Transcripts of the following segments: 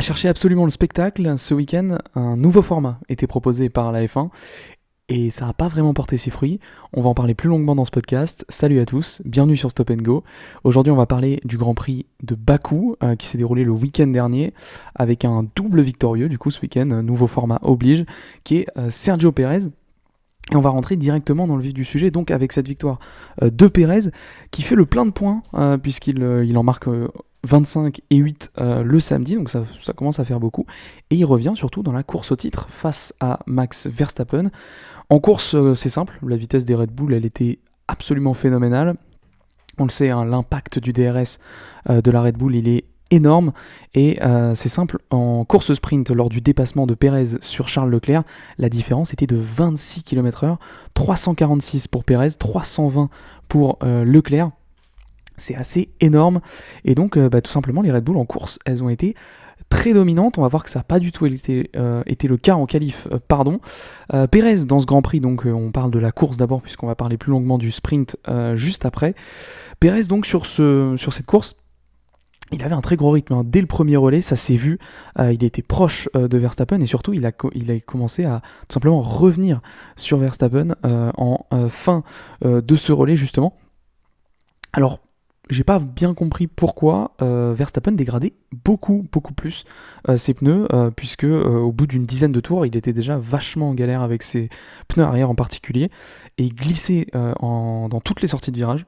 À chercher absolument le spectacle, ce week-end, un nouveau format était proposé par la F1 et ça n'a pas vraiment porté ses fruits. On va en parler plus longuement dans ce podcast. Salut à tous, bienvenue sur Stop & Go. Aujourd'hui, on va parler du Grand Prix de Bakou qui s'est déroulé le week-end dernier avec un double victorieux, du coup ce week-end, nouveau format oblige, qui est Sergio Pérez. Et on va rentrer directement dans le vif du sujet, donc avec cette victoire de Pérez, qui fait le plein de points, puisqu'il en marque 25 et 8 le samedi, donc ça commence à faire beaucoup. Et il revient surtout dans la course au titre face à Max Verstappen. En course, c'est simple, la vitesse des Red Bull, elle était absolument phénoménale. On le sait, hein, l'impact du DRS de la Red Bull, il est énorme, et c'est simple, en course sprint, lors du dépassement de Pérez sur Charles Leclerc, la différence était de 26 km/h, 346 pour Pérez, 320 pour Leclerc. C'est assez énorme, et donc tout simplement les Red Bull en course, elles ont été très dominantes. On va voir que ça n'a pas du tout été le cas en qualif. Pérez dans ce Grand Prix, donc on parle de la course d'abord puisqu'on va parler plus longuement du sprint juste après. Pérez donc sur cette course, il avait un très gros rythme, hein. Dès le premier relais, ça s'est vu, il était proche de Verstappen, et surtout il a commencé à tout simplement revenir sur Verstappen en fin de ce relais justement. Alors, j'ai pas bien compris pourquoi Verstappen dégradait beaucoup plus ses pneus, puisque au bout d'une dizaine de tours, il était déjà vachement en galère avec ses pneus arrière en particulier, et il glissait dans toutes les sorties de virage.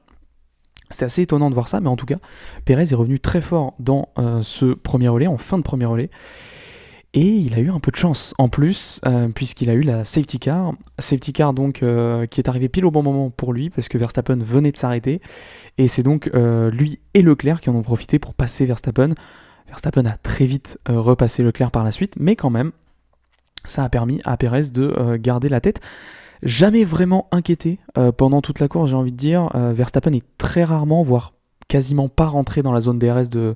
C'était assez étonnant de voir ça, mais en tout cas, Pérez est revenu très fort dans ce premier relais, en fin de premier relais. Et il a eu un peu de chance en plus, puisqu'il a eu la safety car. Safety car donc qui est arrivé pile au bon moment pour lui, parce que Verstappen venait de s'arrêter. Et c'est donc lui et Leclerc qui en ont profité pour passer Verstappen. Verstappen a très vite repassé Leclerc par la suite, mais quand même, ça a permis à Pérez de garder la tête. Jamais vraiment inquiété pendant toute la course, j'ai envie de dire. Verstappen est très rarement, voire quasiment pas rentré dans la zone DRS de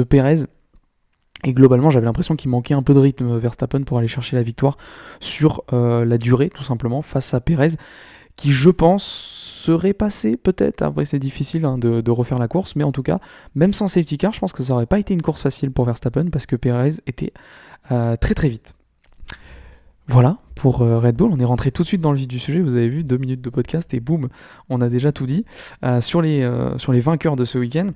Pérez. Et globalement, j'avais l'impression qu'il manquait un peu de rythme Verstappen pour aller chercher la victoire sur la durée, tout simplement, face à Pérez, qui, je pense, serait passé peut-être. Après, c'est difficile de refaire la course, mais en tout cas, même sans safety car, je pense que ça n'aurait pas été une course facile pour Verstappen parce que Pérez était très vite. Voilà pour Red Bull, on est rentré tout de suite dans le vif du sujet, vous avez vu, 2 minutes de podcast et boum, on a déjà tout dit sur les vainqueurs de ce week-end.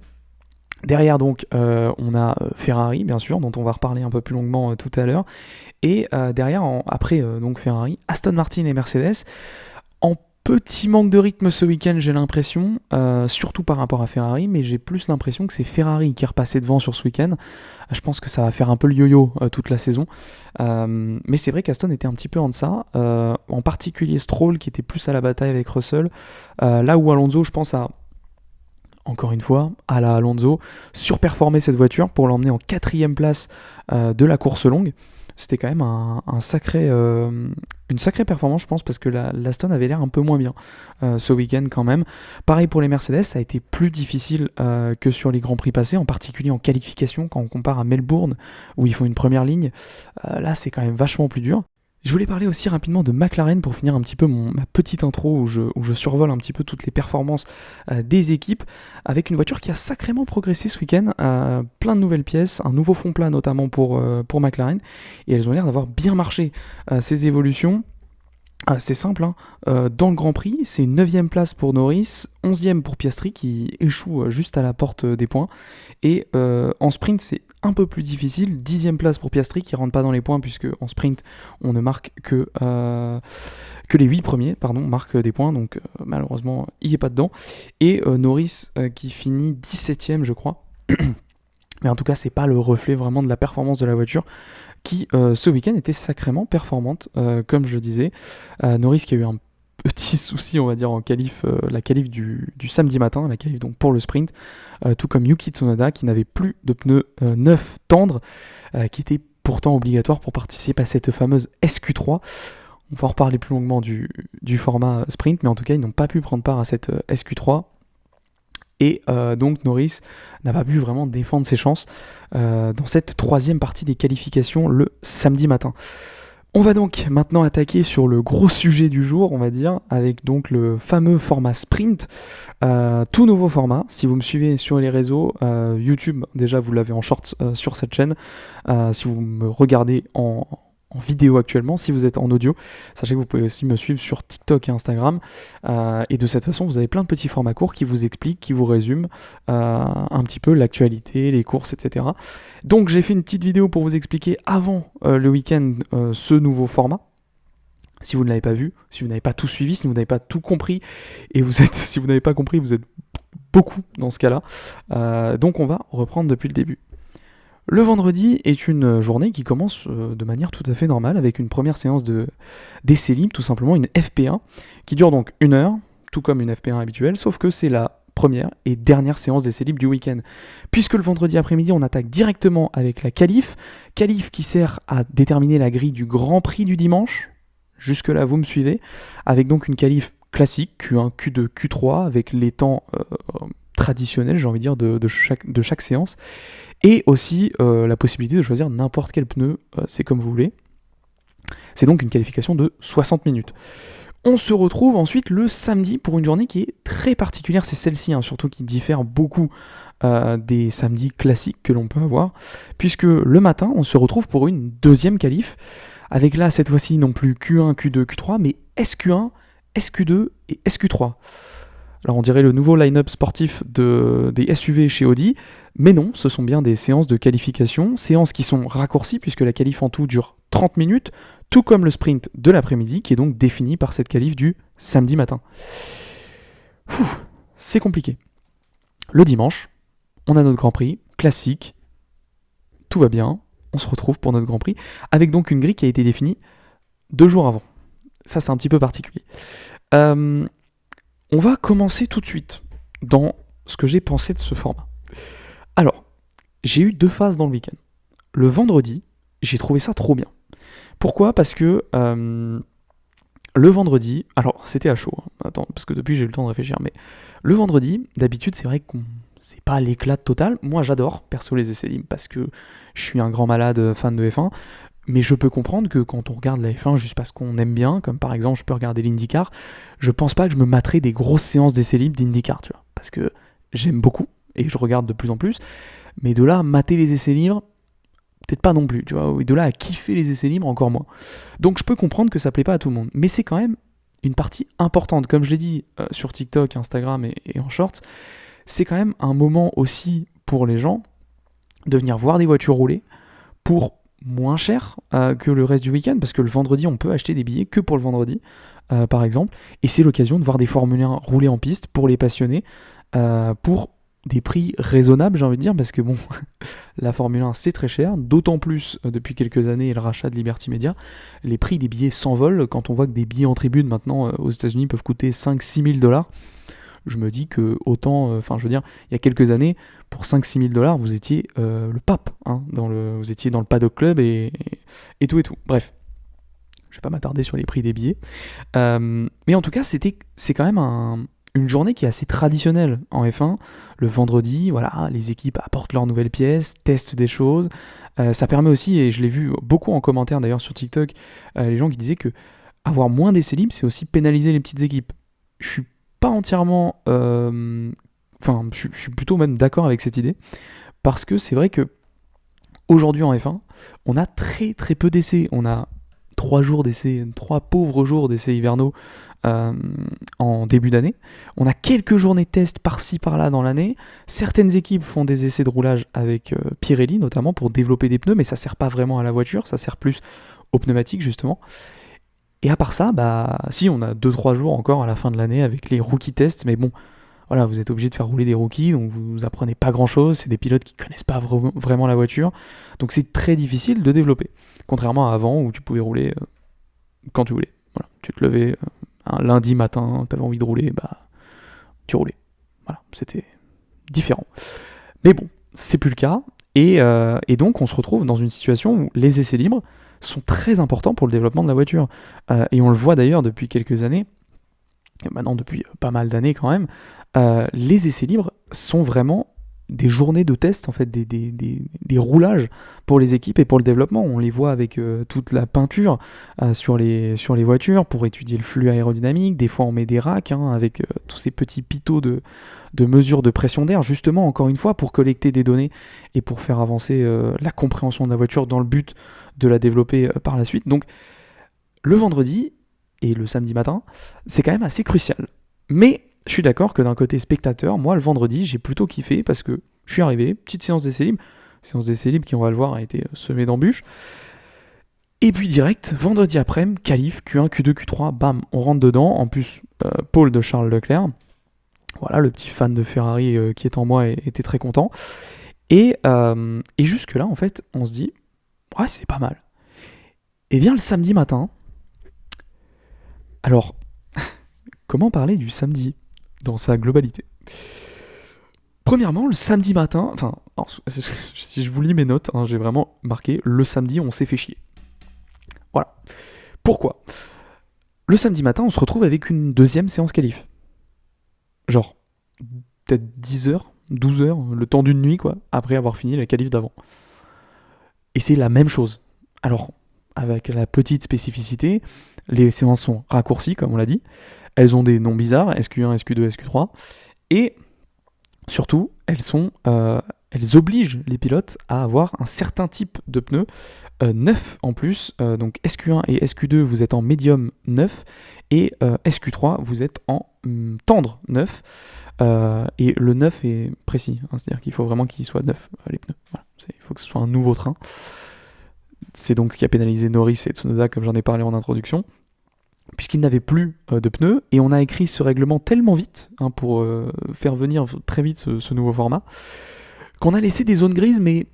Derrière donc on a Ferrari bien sûr, dont on va reparler un peu plus longuement tout à l'heure, et derrière après donc Ferrari, Aston Martin et Mercedes, en petit manque de rythme ce week-end j'ai l'impression, surtout par rapport à Ferrari, mais j'ai plus l'impression que c'est Ferrari qui est repassé devant sur ce week-end. Je pense que ça va faire un peu le yo-yo toute la saison, mais c'est vrai qu'Aston était un petit peu en deçà, en particulier Stroll qui était plus à la bataille avec Russell, là où Alonso, je pense, a encore une fois, à la Alonso, surperformer cette voiture pour l'emmener en 4e place de la course longue. C'était quand même une sacrée performance, je pense, parce que l'Aston avait l'air un peu moins bien ce week-end quand même. Pareil pour les Mercedes, ça a été plus difficile que sur les Grands Prix passés, en particulier en qualification, quand on compare à Melbourne, où ils font une première ligne. Là, c'est quand même vachement plus dur. Je voulais parler aussi rapidement de McLaren pour finir un petit peu ma petite intro où je survole un petit peu toutes les performances des équipes, avec une voiture qui a sacrément progressé ce week-end, plein de nouvelles pièces, un nouveau fond plat notamment pour McLaren, et elles ont l'air d'avoir bien marché ces évolutions. C'est simple, dans le Grand Prix, c'est une 9e place pour Norris, 11e pour Piastri qui échoue juste à la porte des points, et en sprint c'est un peu plus difficile, 10e place pour Piastri qui rentre pas dans les points puisque en sprint on ne marque que les 8 premiers marquent des points, donc malheureusement il n'est pas dedans, et Norris qui finit 17e je crois, mais en tout cas c'est pas le reflet vraiment de la performance de la voiture, qui ce week-end était sacrément performante, comme je disais. Norris qui a eu un petit souci, on va dire, en qualif, la qualif du samedi matin, la qualif donc pour le sprint, tout comme Yuki Tsunoda qui n'avait plus de pneus neufs tendres, qui était pourtant obligatoire pour participer à cette fameuse SQ3. On va en reparler plus longuement du format sprint, mais en tout cas ils n'ont pas pu prendre part à cette SQ3. Et donc Norris n'a pas pu vraiment défendre ses chances dans cette 3e partie des qualifications le samedi matin. On va donc maintenant attaquer sur le gros sujet du jour, on va dire, avec donc le fameux format sprint, tout nouveau format. Si vous me suivez sur les réseaux, YouTube, déjà vous l'avez en short sur cette chaîne. Si vous me regardez en vidéo actuellement, si vous êtes en audio, sachez que vous pouvez aussi me suivre sur TikTok et Instagram. Et de cette façon, vous avez plein de petits formats courts qui vous expliquent, qui vous résument un petit peu l'actualité, les courses, etc. Donc j'ai fait une petite vidéo pour vous expliquer avant le week-end ce nouveau format. Si vous ne l'avez pas vu, si vous n'avez pas tout suivi, si vous n'avez pas tout compris, et si vous n'avez pas compris, vous êtes beaucoup dans ce cas-là. Donc on va reprendre depuis le début. Le vendredi est une journée qui commence de manière tout à fait normale avec une première séance d'essai libre, tout simplement une FP1, qui dure donc 1 heure, tout comme une FP1 habituelle, sauf que c'est la première et dernière séance d'essai libre du week-end. Puisque le vendredi après-midi, on attaque directement avec la qualif qui sert à déterminer la grille du Grand Prix du dimanche. Jusque-là, vous me suivez, avec donc une qualif classique, Q1, Q2, Q3, avec les temps traditionnels, j'ai envie de dire, de chaque séance. Et aussi la possibilité de choisir n'importe quel pneu, c'est comme vous voulez. C'est donc une qualification de 60 minutes. On se retrouve ensuite le samedi pour une journée qui est très particulière, c'est celle-ci, surtout qui diffère beaucoup des samedis classiques que l'on peut avoir, puisque le matin, on se retrouve pour une deuxième qualif, avec là, cette fois-ci, non plus Q1, Q2, Q3, mais SQ1, SQ2 et SQ3. Alors on dirait le nouveau line-up sportif des SUV chez Audi, mais non, ce sont bien des séances de qualification, séances qui sont raccourcies puisque la qualif en tout dure 30 minutes, tout comme le sprint de l'après-midi qui est donc défini par cette qualif du samedi matin. C'est compliqué. Le dimanche, on a notre Grand Prix, classique, tout va bien, on se retrouve pour notre Grand Prix, avec donc une grille qui a été définie 2 jours avant. Ça c'est un petit peu particulier. On va commencer tout de suite dans ce que j'ai pensé de ce format. Alors, j'ai eu 2 phases dans le week-end. Le vendredi, j'ai trouvé ça trop bien. Pourquoi ? Parce que le vendredi, alors c'était à chaud, attends, parce que depuis j'ai eu le temps de réfléchir, mais le vendredi, d'habitude c'est vrai que c'est pas l'éclat total. Moi j'adore, perso, les essais libres, parce que je suis un grand malade fan de F1, mais je peux comprendre que quand on regarde la F1 juste parce qu'on aime bien, comme par exemple je peux regarder l'IndyCar, je pense pas que je me materai des grosses séances d'essais libres d'IndyCar, tu vois, parce que j'aime beaucoup et je regarde de plus en plus, mais de là à mater les essais libres, peut-être pas non plus, tu vois, et de là à kiffer les essais libres, encore moins. Donc je peux comprendre que ça plaît pas à tout le monde, mais c'est quand même une partie importante, comme je l'ai dit sur TikTok, Instagram et en shorts, c'est quand même un moment aussi pour les gens de venir voir des voitures rouler pour moins cher que le reste du week-end, parce que le vendredi on peut acheter des billets que pour le vendredi par exemple, et c'est l'occasion de voir des Formule 1 rouler en piste pour les passionnés pour des prix raisonnables, j'ai envie de dire, parce que bon, la Formule 1 c'est très cher, d'autant plus depuis quelques années et le rachat de Liberty Media, les prix des billets s'envolent quand on voit que des billets en tribune maintenant aux États-Unis peuvent coûter 5-6 000 $. Je me dis que autant, je veux dire, il y a quelques années, pour 5-6 000 $, vous étiez le pape, vous étiez dans le paddock club et tout et tout. Bref, je vais pas m'attarder sur les prix des billets. Mais en tout cas, c'est quand même une journée qui est assez traditionnelle en F1. Le vendredi, voilà, les équipes apportent leurs nouvelles pièces, testent des choses. Ça permet aussi, et je l'ai vu beaucoup en commentaire d'ailleurs sur TikTok, les gens qui disaient que avoir moins d'essais libres, c'est aussi pénaliser les petites équipes. Je suis pas entièrement... je suis plutôt même d'accord avec cette idée, parce que c'est vrai que aujourd'hui en F1, on a très très peu d'essais. On a 3 pauvres jours d'essais hivernaux en début d'année. On a quelques journées de test par-ci par-là dans l'année. Certaines équipes font des essais de roulage avec Pirelli notamment pour développer des pneus, mais ça sert pas vraiment à la voiture, ça sert plus aux pneumatiques justement. Et à part ça, si, on a 2-3 jours encore à la fin de l'année avec les rookie tests, mais bon, voilà, vous êtes obligé de faire rouler des rookies, donc vous apprenez pas grand-chose, c'est des pilotes qui connaissent pas vraiment la voiture, donc c'est très difficile de développer. Contrairement à avant où tu pouvais rouler quand tu voulais. Voilà, tu te levais un lundi matin, t'avais envie de rouler, tu roulais. Voilà, c'était différent. Mais bon, c'est plus le cas, et donc on se retrouve dans une situation où les essais libres sont très importants pour le développement de la voiture. Et on le voit d'ailleurs depuis quelques années, et maintenant depuis pas mal d'années quand même, les essais libres sont vraiment des journées de test, en fait, des roulages pour les équipes et pour le développement. On les voit avec toute la peinture sur les voitures pour étudier le flux aérodynamique. Des fois, on met des racks avec tous ces petits pitot de mesure de pression d'air, justement, encore une fois, pour collecter des données et pour faire avancer la compréhension de la voiture dans le but de la développer par la suite. Donc, le vendredi et le samedi matin, c'est quand même assez crucial. Mais je suis d'accord que d'un côté spectateur, moi, le vendredi, j'ai plutôt kiffé parce que je suis arrivé, petite séance d'essai libre, qui, on va le voir, a été semée d'embûches. Et puis direct, vendredi après-midi, qualif, Q1, Q2, Q3, bam, on rentre dedans. En plus, pole de Charles Leclerc. Voilà, le petit fan de Ferrari qui est en moi était très content. Et jusque-là, en fait, on se dit, ouais, c'est pas mal. Et vient le samedi matin. Alors, comment parler du samedi dans sa globalité? Premièrement, le samedi matin, si je vous lis mes notes, j'ai vraiment marqué le samedi, on s'est fait chier. Voilà. Pourquoi? Le samedi matin, on se retrouve avec une deuxième séance qualif. Genre, peut-être 10h, 12h, le temps d'une nuit, quoi, après avoir fini la qualif d'avant. Et c'est la même chose. Alors, avec la petite spécificité, les séances sont raccourcies, comme on l'a dit. Elles ont des noms bizarres, SQ1, SQ2, SQ3. Et surtout, elles obligent les pilotes à avoir un certain type de pneus neuf en plus. Donc SQ1 et SQ2, vous êtes en médium neuf. Et SQ3, vous êtes en tendre neuf. Et le neuf est précis. C'est-à-dire qu'il faut vraiment qu'il soit neuf, les pneus. Voilà. Il faut que ce soit un nouveau train. C'est donc ce qui a pénalisé Norris et Tsunoda, comme j'en ai parlé en introduction, puisqu'ils n'avaient plus de pneus, et on a écrit ce règlement tellement vite, pour faire venir très vite ce nouveau format, qu'on a laissé des zones grises, mais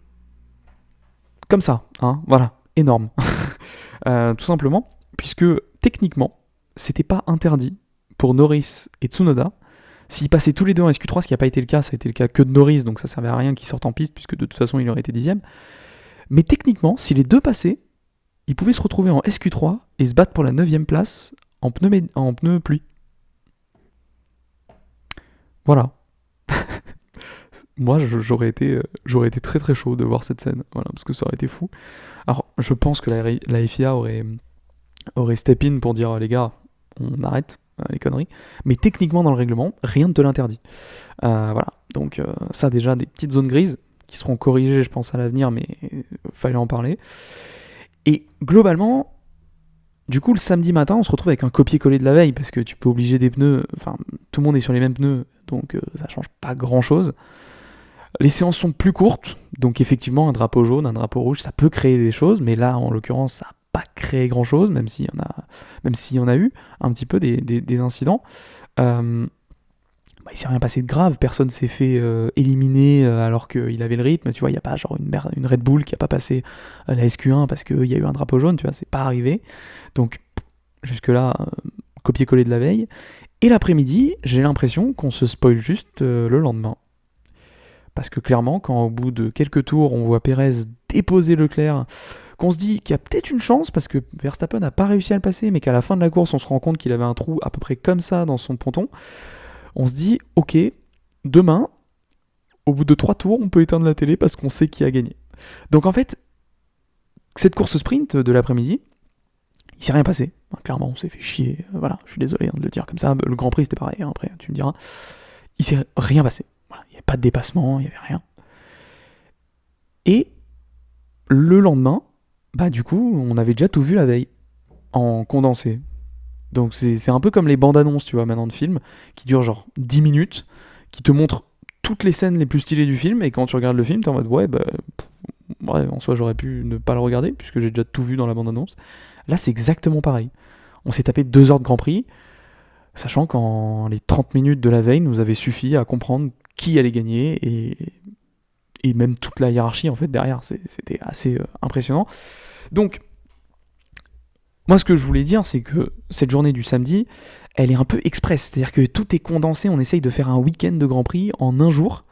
comme ça, voilà, énorme. Tout simplement, puisque techniquement, c'était pas interdit pour Norris et Tsunoda. S'ils passaient tous les deux en SQ3, ce qui n'a pas été le cas, ça a été le cas que de Norris, donc ça servait à rien qu'ils sortent en piste, puisque de toute façon il aurait été 10ème. Mais techniquement, si les deux passaient, ils pouvaient se retrouver en SQ3 et se battre pour la 9ème place en pneu pluie. Voilà. Moi, j'aurais été très très chaud de voir cette scène, voilà, parce que ça aurait été fou. Alors, je pense que la FIA aurait step in pour dire, les gars, on arrête les conneries. Mais techniquement, dans le règlement, rien ne te l'interdit. Voilà. Donc, ça déjà, des petites zones grises qui seront corrigées, je pense, à l'avenir, mais fallait en parler. Et globalement, du coup, le samedi matin, on se retrouve avec un copier-coller de la veille, parce que tu peux obliger des pneus, tout le monde est sur les mêmes pneus, donc ça change pas grand-chose. Les séances sont plus courtes, donc effectivement, un drapeau jaune, un drapeau rouge, ça peut créer des choses, mais là, en l'occurrence, ça n'a pas créé grand-chose, même s'il y en a eu un petit peu des incidents. Il s'est rien passé de grave, personne s'est fait éliminer alors qu'il avait le rythme, tu vois, il n'y a pas genre une Red Bull qui n'a pas passé la SQ1 parce qu'il y a eu un drapeau jaune, tu vois, c'est pas arrivé. Donc jusque-là, copier-coller de la veille. Et l'après-midi, j'ai l'impression qu'on se spoil juste le lendemain. Parce que clairement, quand au bout de quelques tours, on voit Pérez déposer Leclerc, qu'on se dit qu'il y a peut-être une chance parce que Verstappen n'a pas réussi à le passer, mais qu'à la fin de la course, on se rend compte qu'il avait un trou à peu près comme ça dans son ponton, on se dit, ok, demain, au bout de 3 tours, on peut éteindre la télé parce qu'on sait qui a gagné. Donc en fait, cette course sprint de l'après-midi, il s'est rien passé. Clairement, on s'est fait chier. Voilà, je suis désolé de le dire comme ça. Le Grand Prix, c'était pareil, après, tu me diras. Il s'est rien passé. Voilà, il n'y avait pas de dépassement, il n'y avait rien. Et le lendemain, du coup, on avait déjà tout vu la veille, en condensé. Donc c'est un peu comme les bandes annonces, tu vois, maintenant de films, qui durent genre 10 minutes, qui te montrent toutes les scènes les plus stylées du film, et quand tu regardes le film, t'es en mode ouais, en soi j'aurais pu ne pas le regarder, puisque j'ai déjà tout vu dans la bande annonce. Là c'est exactement pareil. On s'est tapé 2 heures de Grand Prix, sachant qu'en les 30 minutes de la veille nous avait suffi à comprendre qui allait gagner, et même toute la hiérarchie en fait derrière, c'était assez impressionnant. Donc moi, ce que je voulais dire, c'est que cette journée du samedi, elle est un peu express. C'est-à-dire que tout est condensé, on essaye de faire un week-end de Grand Prix en un jour.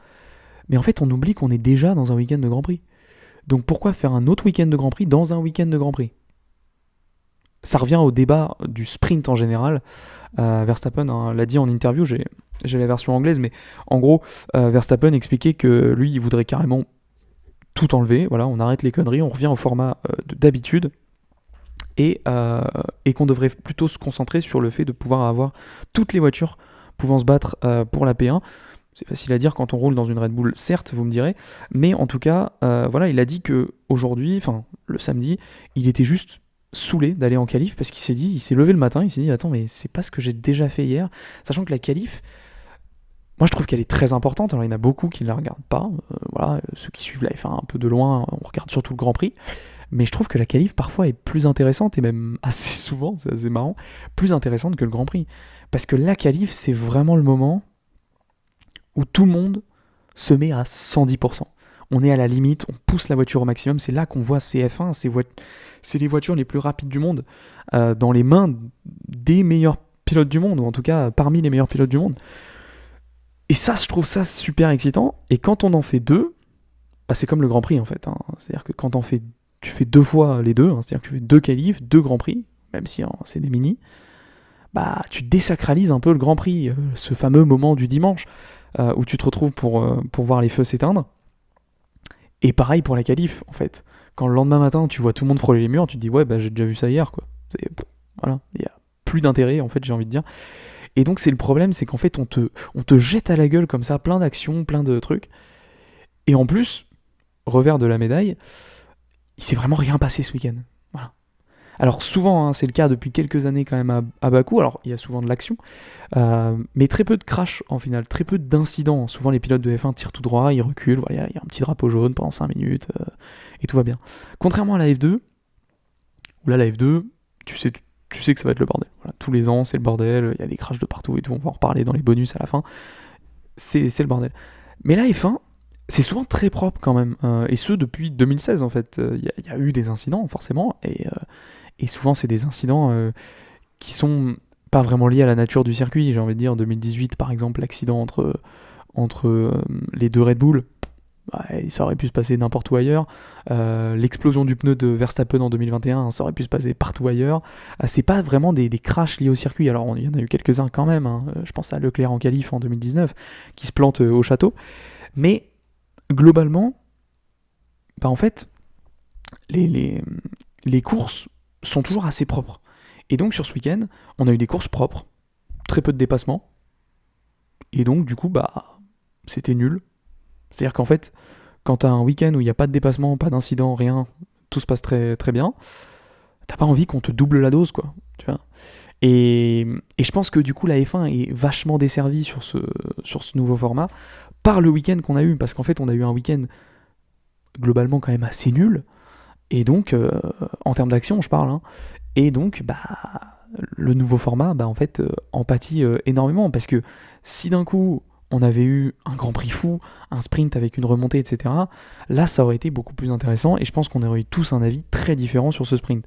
Mais en fait, on oublie qu'on est déjà dans un week-end de Grand Prix. Donc pourquoi faire un autre week-end de Grand Prix dans un week-end de Grand Prix ? Ça revient au débat du sprint en général. Verstappen l'a dit en interview, j'ai j'ai la version anglaise, mais en gros, Verstappen expliquait que lui, il voudrait carrément tout enlever. Voilà, on arrête les conneries, on revient au format d'habitude. Et qu'on devrait plutôt se concentrer sur le fait de pouvoir avoir toutes les voitures pouvant se battre pour la P1. C'est facile à dire quand on roule dans une Red Bull, certes, vous me direz, mais en tout cas, voilà, il a dit que aujourd'hui, enfin le samedi, il était juste saoulé d'aller en qualif parce qu'il s'est levé le matin, il s'est dit attends, mais c'est pas ce que j'ai déjà fait hier, sachant que la qualif, moi je trouve qu'elle est très importante. Alors il y en a beaucoup qui ne la regardent pas, voilà, ceux qui suivent la F1 un peu de loin, on regarde surtout le Grand Prix. Mais je trouve que la qualif parfois est plus intéressante, et même assez souvent, c'est assez marrant, plus intéressante que le Grand Prix. Parce que la qualif, c'est vraiment le moment où tout le monde se met à 110%. On est à la limite, on pousse la voiture au maximum, c'est là qu'on voit ces F1, c'est les voitures les plus rapides du monde, dans les mains des meilleurs pilotes du monde, ou en tout cas parmi les meilleurs pilotes du monde. Et ça, je trouve ça super excitant, et quand on en fait deux, bah c'est comme le Grand Prix en fait, hein. C'est-à-dire que quand tu fais 2 fois les deux, hein, c'est-à-dire que tu fais 2 qualifs, 2 Grands Prix, même si hein, c'est des mini, bah tu désacralises un peu le Grand Prix, ce fameux moment du dimanche, où tu te retrouves pour voir les feux s'éteindre. Et pareil pour la qualif, en fait. Quand le lendemain matin, tu vois tout le monde frôler les murs, tu te dis, ouais, bah j'ai déjà vu ça hier, quoi. Voilà, il n'y a plus d'intérêt, en fait, j'ai envie de dire. Et donc, c'est le problème, c'est qu'en fait, on te jette à la gueule comme ça, plein d'actions, plein de trucs. Et en plus, revers de la médaille, il s'est vraiment rien passé ce week-end. Voilà. Alors souvent, hein, c'est le cas depuis quelques années quand même à Bakou, alors il y a souvent de l'action, mais très peu de crash en final, très peu d'incidents. Souvent les pilotes de F1 tirent tout droit, ils reculent, voilà, il y a un petit drapeau jaune pendant 5 minutes, et tout va bien. Contrairement à la F2, où là la F2, tu sais que ça va être le bordel. Voilà, tous les ans c'est le bordel, il y a des crashs de partout et tout, on va en reparler dans les bonus à la fin, c'est le bordel. Mais la F1, c'est souvent très propre quand même, et ce depuis 2016 en fait. Il y a eu des incidents forcément, et souvent c'est des incidents qui sont pas vraiment liés à la nature du circuit. J'ai envie de dire, en 2018 par exemple, l'accident entre les deux Red Bull, ça aurait pu se passer n'importe où ailleurs. L'explosion du pneu de Verstappen en 2021, ça aurait pu se passer partout ailleurs. C'est pas vraiment des crashs liés au circuit. Alors il y en a eu quelques-uns quand même, hein. Je pense à Leclerc en qualif en 2019 qui se plante au château, mais globalement, bah en fait, les courses sont toujours assez propres. Et donc sur ce week-end, on a eu des courses propres, très peu de dépassements, et donc du coup, bah, c'était nul. C'est-à-dire qu'en fait, quand t'as un week-end où il n'y a pas de dépassement, pas d'incident, rien, tout se passe très, très bien, t'as pas envie qu'on te double la dose, quoi. Tu vois. Et je pense que du coup, la F1 est vachement desservie sur ce nouveau format par le week-end qu'on a eu, parce qu'en fait, on a eu un week-end globalement quand même assez nul, et donc, en termes d'action, je parle, hein, et donc, bah, le nouveau format, bah, en fait, en pâtit énormément, parce que si d'un coup, on avait eu un Grand Prix fou, un sprint avec une remontée, etc., là, ça aurait été beaucoup plus intéressant, et je pense qu'on aurait eu tous un avis très différent sur ce sprint.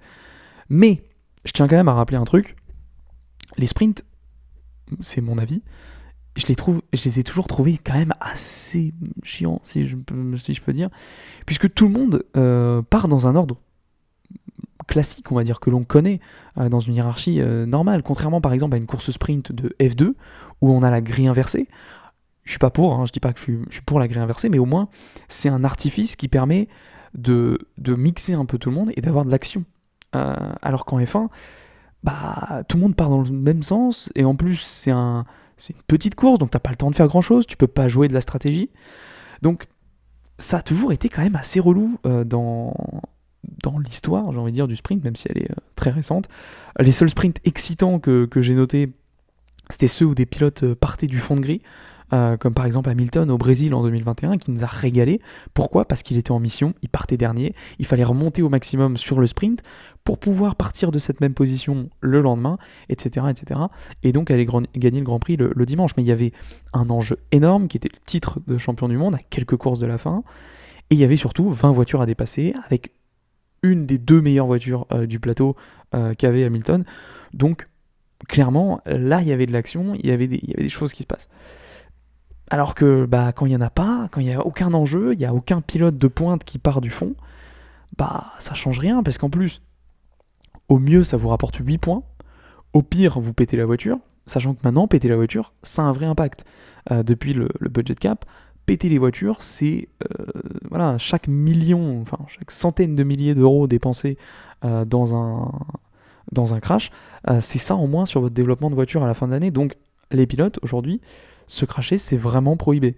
Mais, je tiens quand même à rappeler un truc, les sprints, c'est mon avis, je les ai toujours trouvés quand même assez chiants, si je peux dire, puisque tout le monde part dans un ordre classique, on va dire, que l'on connaît, dans une hiérarchie normale, contrairement par exemple à une course sprint de F2, où on a la grille inversée. Je suis pas pour, hein, je dis pas que je suis pour la grille inversée, mais au moins c'est un artifice qui permet de mixer un peu tout le monde et d'avoir de l'action. Alors qu'en F1, bah, tout le monde part dans le même sens, et en plus c'est une petite course, donc t'as pas le temps de faire grand chose, tu peux pas jouer de la stratégie. Donc ça a toujours été quand même assez relou dans l'histoire, j'ai envie de dire, du sprint, même si elle est très récente. Les seuls sprints excitants que j'ai notés, c'était ceux où des pilotes partaient du fond de grille, comme par exemple Hamilton au Brésil en 2021, qui nous a régalé. Pourquoi ? Parce qu'il était en mission, il partait dernier, il fallait remonter au maximum sur le sprint pour pouvoir partir de cette même position le lendemain, etc. etc. et donc aller gagner le Grand Prix le dimanche. Mais il y avait un enjeu énorme qui était le titre de champion du monde à quelques courses de la fin, et il y avait surtout 20 voitures à dépasser, avec une des 2 meilleures voitures du plateau qu'avait Hamilton. Donc clairement, là il y avait de l'action, il y avait des choses qui se passent. Alors que bah, quand il n'y en a pas, quand il n'y a aucun enjeu, il n'y a aucun pilote de pointe qui part du fond, bah ça change rien, parce qu'en plus, au mieux ça vous rapporte 8 points, au pire vous pétez la voiture, sachant que maintenant, péter la voiture, ça a un vrai impact. Depuis le budget cap, péter les voitures, c'est chaque million, enfin chaque centaine de milliers d'euros dépensés dans un crash, c'est ça en moins sur votre développement de voiture à la fin de l'année. Donc les pilotes, aujourd'hui, se crasher, c'est vraiment prohibé.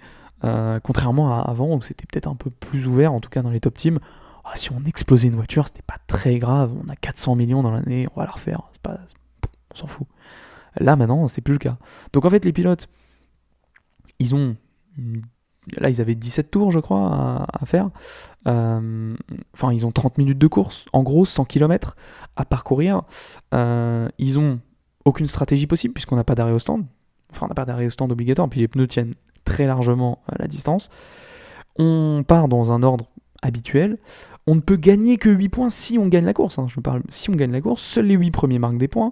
Contrairement à avant, où c'était peut-être un peu plus ouvert, en tout cas dans les top teams. Si on explosait une voiture, c'était pas très grave, on a 400 millions dans l'année, on va la refaire, on s'en fout. Là maintenant, c'est plus le cas. Donc en fait, les pilotes, ils avaient 17 tours, je crois, à faire. Ils ont 30 minutes de course, en gros 100 km à parcourir. Ils ont aucune stratégie possible puisqu'on n'a pas d'arrêt au stand. Enfin, on n'a pas d'arrêt au stand obligatoire, puis les pneus tiennent très largement la distance. On part dans un ordre habituel. On ne peut gagner que 8 points si on gagne la course. Si on gagne la course, seuls les 8 premiers marquent des points.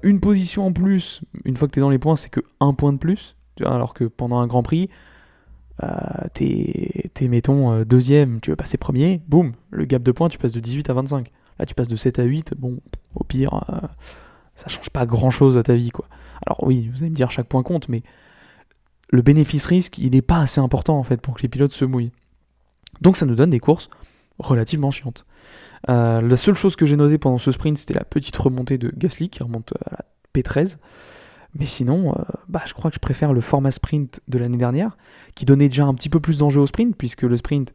Une position en plus, une fois que tu es dans les points, c'est que 1 point de plus. Tu vois, alors que pendant un Grand Prix, t'es mettons deuxième, tu veux passer premier, boum, le gap de points, tu passes de 18 à 25. Là, tu passes de 7 à 8, bon, au pire, ça change pas grand-chose à ta vie, quoi. Alors oui, vous allez me dire, chaque point compte, mais le bénéfice-risque, il n'est pas assez important, en fait, pour que les pilotes se mouillent. Donc ça nous donne des courses relativement chiantes. La seule chose que j'ai notée pendant ce sprint, c'était la petite remontée de Gasly, qui remonte à la P13. Mais sinon, je crois que je préfère le format sprint de l'année dernière, qui donnait déjà un petit peu plus d'enjeu au sprint, puisque le sprint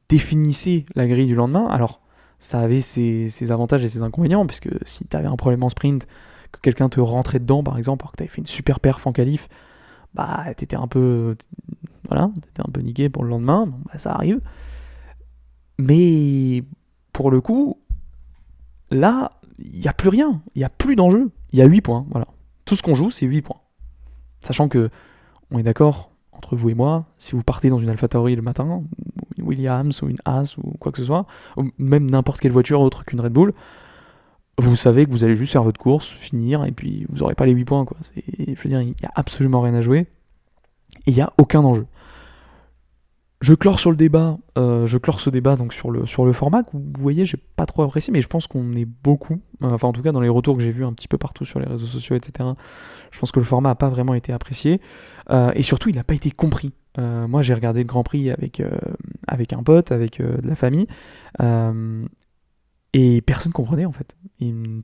définissait la grille du lendemain. Alors, ça avait ses avantages et ses inconvénients, puisque si tu avais un problème en sprint, que quelqu'un te rentrait dedans, par exemple, alors que tu avais fait une super perf en qualif, t'étais un peu niqué pour le lendemain, ça arrive. Mais pour le coup, là, il n'y a plus rien, il n'y a plus d'enjeu, il y a 8 points, voilà. Tout ce qu'on joue, c'est 8 points. Sachant que, on est d'accord, entre vous et moi, si vous partez dans une AlphaTauri le matin, ou une Williams, ou une Haas, ou quoi que ce soit, ou même n'importe quelle voiture autre qu'une Red Bull, vous savez que vous allez juste faire votre course, finir, et puis vous n'aurez pas les 8 points, quoi. Je veux dire, il n'y a absolument rien à jouer, et il n'y a aucun enjeu. Je clore ce débat donc sur le format que vous voyez, j'ai pas trop apprécié, mais je pense qu'on est beaucoup, en tout cas dans les retours que j'ai vus un petit peu partout sur les réseaux sociaux, etc. Je pense que le format n'a pas vraiment été apprécié, et surtout il n'a pas été compris. Moi j'ai regardé le Grand Prix avec un pote, avec de la famille, et personne comprenait en fait.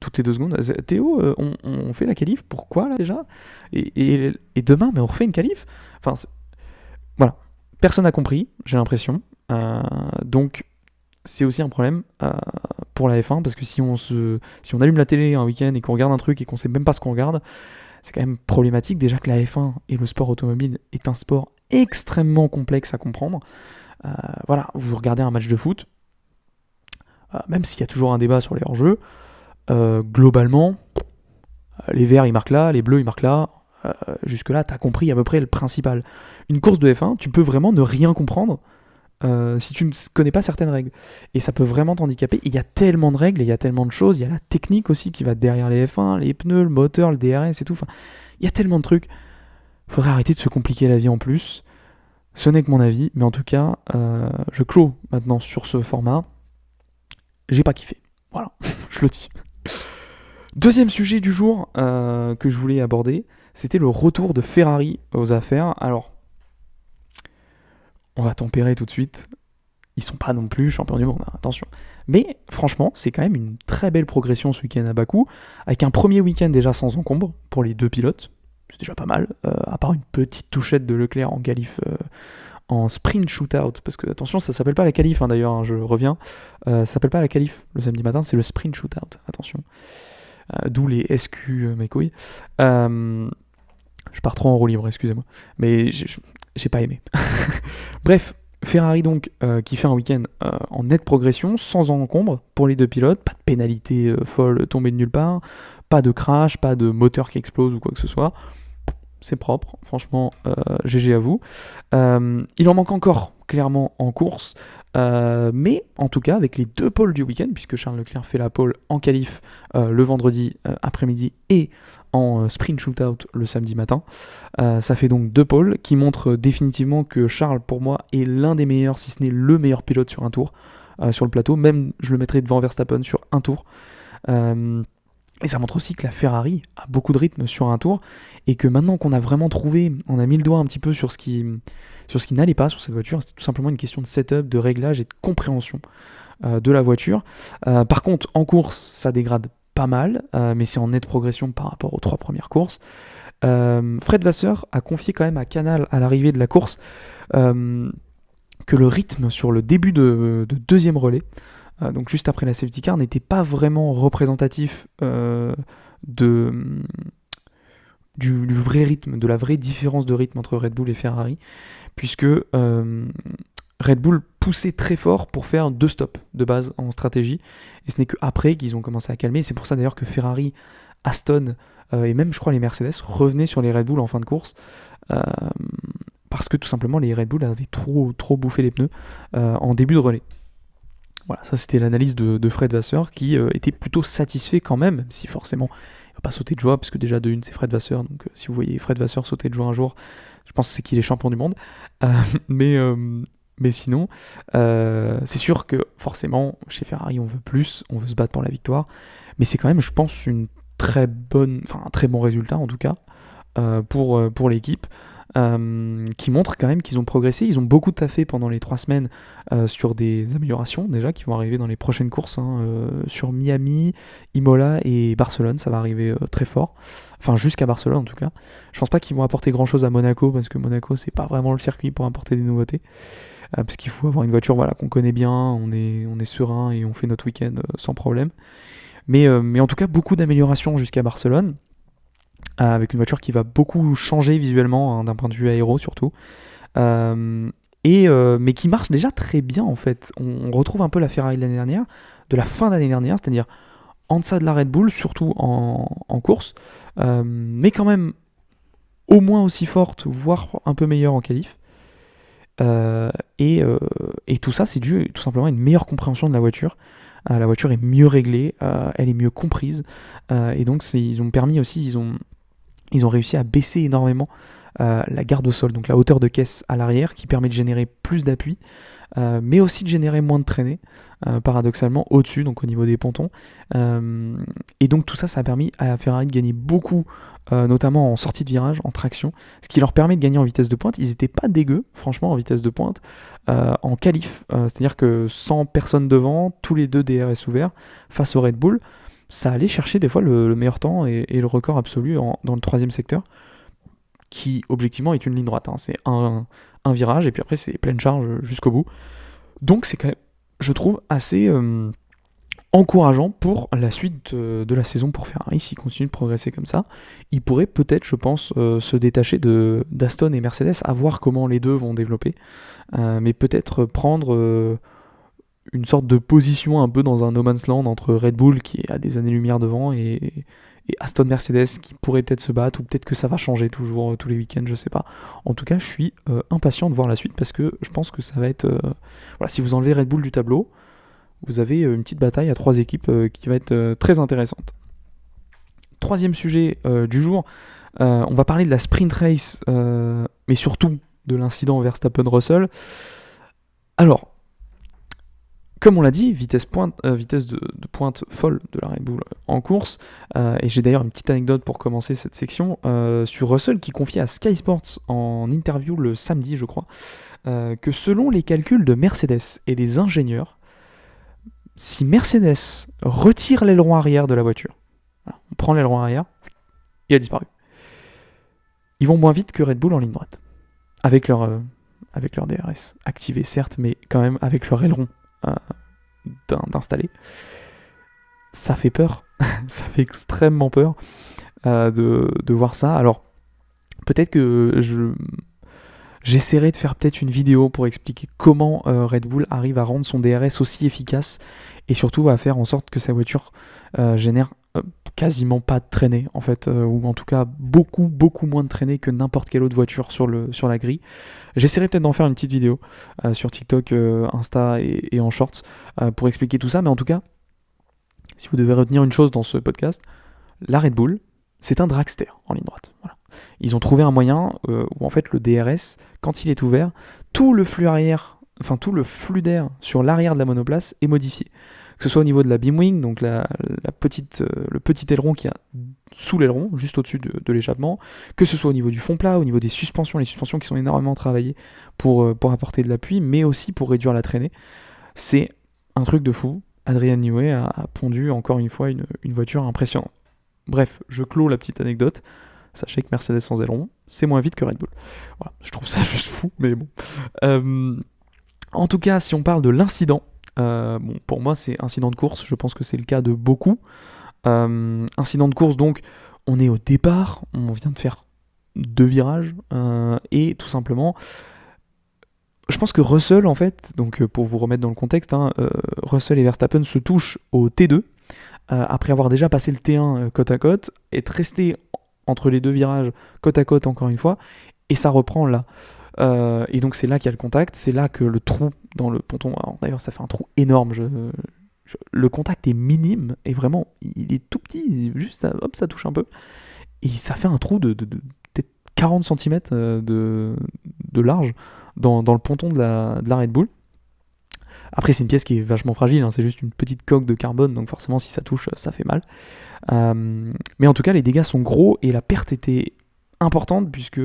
Toutes les 2 secondes, Théo, on fait la qualif, pourquoi là déjà et demain, mais on refait une qualif. Voilà. Personne n'a compris, j'ai l'impression. Donc, c'est aussi un problème pour la F1, parce que si on allume la télé un week-end et qu'on regarde un truc et qu'on sait même pas ce qu'on regarde, c'est quand même problématique. Déjà que la F1 et le sport automobile est un sport extrêmement complexe à comprendre. Vous regardez un match de foot, même s'il y a toujours un débat sur les hors-jeux, globalement, les verts ils marquent là, les bleus ils marquent là. Jusque-là, t'as compris à peu près le principal. Une course de F1, tu peux vraiment ne rien comprendre si tu ne connais pas certaines règles. Et ça peut vraiment t'handicaper. Il y a tellement de règles, et il y a tellement de choses. Il y a la technique aussi qui va derrière les F1, les pneus, le moteur, le DRS et tout. Il y a tellement de trucs. Faudrait arrêter de se compliquer la vie en plus. Ce n'est que mon avis, mais en tout cas, je clôt maintenant sur ce format. J'ai pas kiffé. Voilà, je le dis. Deuxième sujet du jour que je voulais aborder, c'était le retour de Ferrari aux affaires. Alors, on va tempérer tout de suite. Ils sont pas non plus champions du monde, hein, attention. Mais franchement, c'est quand même une très belle progression ce week-end à Bakou, avec un premier week-end déjà sans encombre pour les 2 pilotes. C'est déjà pas mal, à part une petite touchette de Leclerc en qualif, en sprint shootout, parce que attention, ça s'appelle pas la qualif, d'ailleurs, hein, je reviens. Ça s'appelle pas la qualif le samedi matin, c'est le sprint shootout, attention. D'où les SQ, mes couilles. Je pars trop en roue libre, excusez-moi. Mais j'ai pas aimé. Bref, Ferrari donc qui fait un week-end en nette progression, sans encombre pour les 2 pilotes, pas de pénalité folle tombée de nulle part, pas de crash, pas de moteur qui explose ou quoi que ce soit. C'est propre, franchement, GG à vous. Il en manque encore, clairement, en course, mais en tout cas, avec les 2 pôles du week-end, puisque Charles Leclerc fait la pole en qualif le vendredi après-midi et en sprint shootout le samedi matin, ça fait donc 2 pôles qui montrent définitivement que Charles, pour moi, est l'un des meilleurs, si ce n'est le meilleur pilote sur un tour, sur le plateau. Même, je le mettrais devant Verstappen sur un tour. Et ça montre aussi que la Ferrari a beaucoup de rythme sur un tour, et que maintenant qu'on a vraiment trouvé, on a mis le doigt un petit peu sur ce qui n'allait pas sur cette voiture, c'était tout simplement une question de setup, de réglage et de compréhension de la voiture. Par contre, en course, ça dégrade pas mal, mais c'est en nette progression par rapport aux 3 premières courses. Fred Vasseur a confié quand même à Canal à l'arrivée de la course que le rythme sur le début de deuxième relais, donc juste après la safety car, n'était pas vraiment représentatif du vrai rythme, de la vraie différence de rythme entre Red Bull et Ferrari, puisque Red Bull poussait très fort pour faire 2 stops de base en stratégie, et ce n'est qu'après qu'ils ont commencé à calmer. C'est pour ça d'ailleurs que Ferrari, Aston et même je crois les Mercedes revenaient sur les Red Bull en fin de course, parce que tout simplement les Red Bull avaient trop bouffé les pneus en début de relais. Voilà, ça c'était l'analyse de Fred Vasseur, qui était plutôt satisfait quand même si forcément il ne va pas sauter de joie, parce que déjà de une c'est Fred Vasseur, donc si vous voyez Fred Vasseur sauter de joie un jour, je pense que c'est qu'il est champion du monde. Mais sinon, c'est sûr que forcément chez Ferrari on veut plus, on veut se battre pour la victoire, mais c'est quand même, je pense, un très bon résultat en tout cas pour l'équipe. Qui montre quand même qu'ils ont progressé. Ils ont beaucoup taffé pendant les 3 semaines sur des améliorations déjà qui vont arriver dans les prochaines courses, sur Miami, Imola et Barcelone. Ça va arriver très fort, enfin jusqu'à Barcelone en tout cas. Je pense pas qu'ils vont apporter grand chose à Monaco, parce que Monaco c'est pas vraiment le circuit pour apporter des nouveautés, parce qu'il faut avoir une voiture qu'on connaît bien, on est serein et on fait notre week-end sans problème. Mais en tout cas beaucoup d'améliorations jusqu'à Barcelone, avec une voiture qui va beaucoup changer visuellement, d'un point de vue aéro surtout, mais qui marche déjà très bien en fait. On retrouve un peu la Ferrari de l'année dernière, de la fin d'année dernière, c'est-à-dire en deçà de la Red Bull, surtout en course, mais quand même au moins aussi forte, voire un peu meilleure en qualif. Et tout ça, c'est dû tout simplement à une meilleure compréhension de la voiture. La voiture est mieux réglée, elle est mieux comprise, et donc ils ont réussi à baisser énormément la garde au sol, donc la hauteur de caisse à l'arrière, qui permet de générer plus d'appui, mais aussi de générer moins de traînée, paradoxalement au-dessus, donc au niveau des pontons. Et donc tout ça, ça a permis à Ferrari de gagner beaucoup, notamment en sortie de virage, en traction, ce qui leur permet de gagner en vitesse de pointe. Ils n'étaient pas dégueux, franchement, en vitesse de pointe, en qualif, c'est-à-dire que sans personne devant, tous les 2 DRS ouverts, face au Red Bull, ça allait chercher des fois le meilleur temps et le record absolu dans le 3e secteur, qui objectivement est une ligne droite. C'est un virage, et puis après c'est pleine charge jusqu'au bout. Donc c'est quand même, je trouve, assez encourageant pour la suite de la saison pour Ferrari. S'ils continuent de progresser comme ça, ils pourraient peut-être, je pense, se détacher d'Aston et Mercedes, à voir comment les deux vont développer, mais peut-être prendre une sorte de position un peu dans un no man's land entre Red Bull, qui est à des années-lumière devant, et Aston Mercedes, qui pourrait peut-être se battre, ou peut-être que ça va changer toujours tous les week-ends, je sais pas. En tout cas, je suis impatient de voir la suite, parce que je pense que ça va être... voilà, si vous enlevez Red Bull du tableau, vous avez une petite bataille à 3 équipes qui va être très intéressante. 3e sujet du jour, on va parler de la sprint race, mais surtout de l'incident Verstappen-Russell. Alors, comme on l'a dit, vitesse de pointe folle de la Red Bull en course, et j'ai d'ailleurs une petite anecdote pour commencer cette section, sur Russell, qui confiait à Sky Sports en interview le samedi, je crois, que selon les calculs de Mercedes et des ingénieurs, si Mercedes retire l'aileron arrière de la voiture, on prend l'aileron arrière, il a disparu. Ils vont moins vite que Red Bull en ligne droite, avec leur DRS activé certes, mais quand même avec leur aileron d'installer. Ça fait peur, ça fait extrêmement peur de voir ça. Alors peut-être que j'essaierai de faire peut-être une vidéo pour expliquer comment Red Bull arrive à rendre son DRS aussi efficace, et surtout à faire en sorte que sa voiture génère quasiment pas de traînée en fait, ou en tout cas beaucoup moins de traînée que n'importe quelle autre voiture sur la grille. J'essaierai peut-être d'en faire une petite vidéo sur TikTok, Insta et en shorts pour expliquer tout ça, mais en tout cas, si vous devez retenir une chose dans ce podcast, la Red Bull, c'est un dragster en ligne droite. Voilà. Ils ont trouvé un moyen où en fait le DRS, quand il est ouvert, tout le flux d'air sur l'arrière de la monoplace est modifié. que ce soit au niveau de la beam wing, donc le petit aileron qui a sous l'aileron, juste au-dessus de l'échappement, que ce soit au niveau du fond plat, au niveau des suspensions, les suspensions qui sont énormément travaillées pour apporter de l'appui, mais aussi pour réduire la traînée. C'est un truc de fou. Adrian Newey a pondu encore une fois une voiture impressionnante. Bref, je clôt la petite anecdote. Sachez que Mercedes sans aileron, c'est moins vite que Red Bull. Voilà, je trouve ça juste fou, mais bon. En tout cas, si on parle de l'incident, pour moi c'est incident de course, je pense que c'est le cas de beaucoup. Incident de course, donc on est au départ, on vient de faire 2 virages, et tout simplement, je pense que Russell, en fait, donc pour vous remettre dans le contexte, Russell et Verstappen se touchent au T2, après avoir déjà passé le T1 côte à côte, être resté entre les 2 virages côte à côte encore une fois, et ça reprend là. Et donc c'est là qu'il y a le contact, c'est là que le trou dans le ponton, alors d'ailleurs ça fait un trou énorme, le contact est minime, et vraiment, il est tout petit, juste hop, ça touche un peu, et ça fait un trou de peut-être 40 cm de large dans le ponton de la Red Bull. Après, c'est une pièce qui est vachement fragile, c'est juste une petite coque de carbone, donc forcément, si ça touche, ça fait mal. Mais en tout cas, les dégâts sont gros et la perte était importante, puisque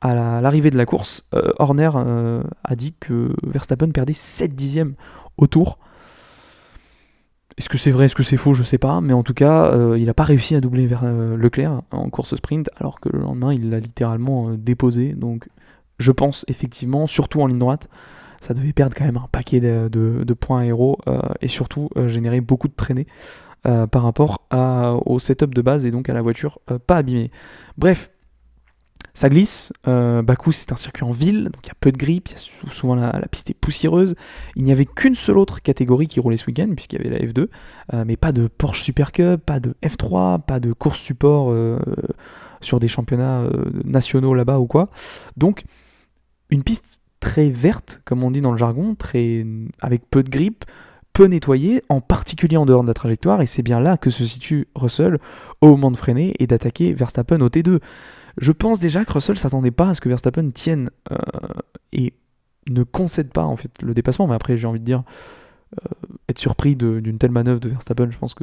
à l'arrivée de la course, Horner a dit que Verstappen perdait 7 dixièmes au tour. Est-ce que c'est vrai, est-ce que c'est faux, je sais pas, mais en tout cas, il n'a pas réussi à doubler Leclerc en course sprint, alors que le lendemain, il l'a littéralement déposé. Donc, je pense effectivement, surtout en ligne droite, ça devait perdre quand même un paquet de points aéro et surtout générer beaucoup de traînées par rapport au setup de base et donc à la voiture pas abîmée. Bref, ça glisse. Bakou, c'est un circuit en ville, donc il y a peu de grippe, souvent la piste est poussiéreuse. Il n'y avait qu'une seule autre catégorie qui roulait ce week-end, puisqu'il y avait la F2, mais pas de Porsche Super Cup, pas de F3, pas de course support sur des championnats nationaux là-bas ou quoi. Donc, une piste très verte, comme on dit dans le jargon, avec peu de grippe, peu nettoyée, en particulier en dehors de la trajectoire, et c'est bien là que se situe Russell au moment de freiner et d'attaquer Verstappen au T2. Je pense déjà que Russell s'attendait pas à ce que Verstappen tienne et ne concède pas en fait le dépassement, mais après j'ai envie de dire être surpris d'une telle manœuvre de Verstappen, je pense que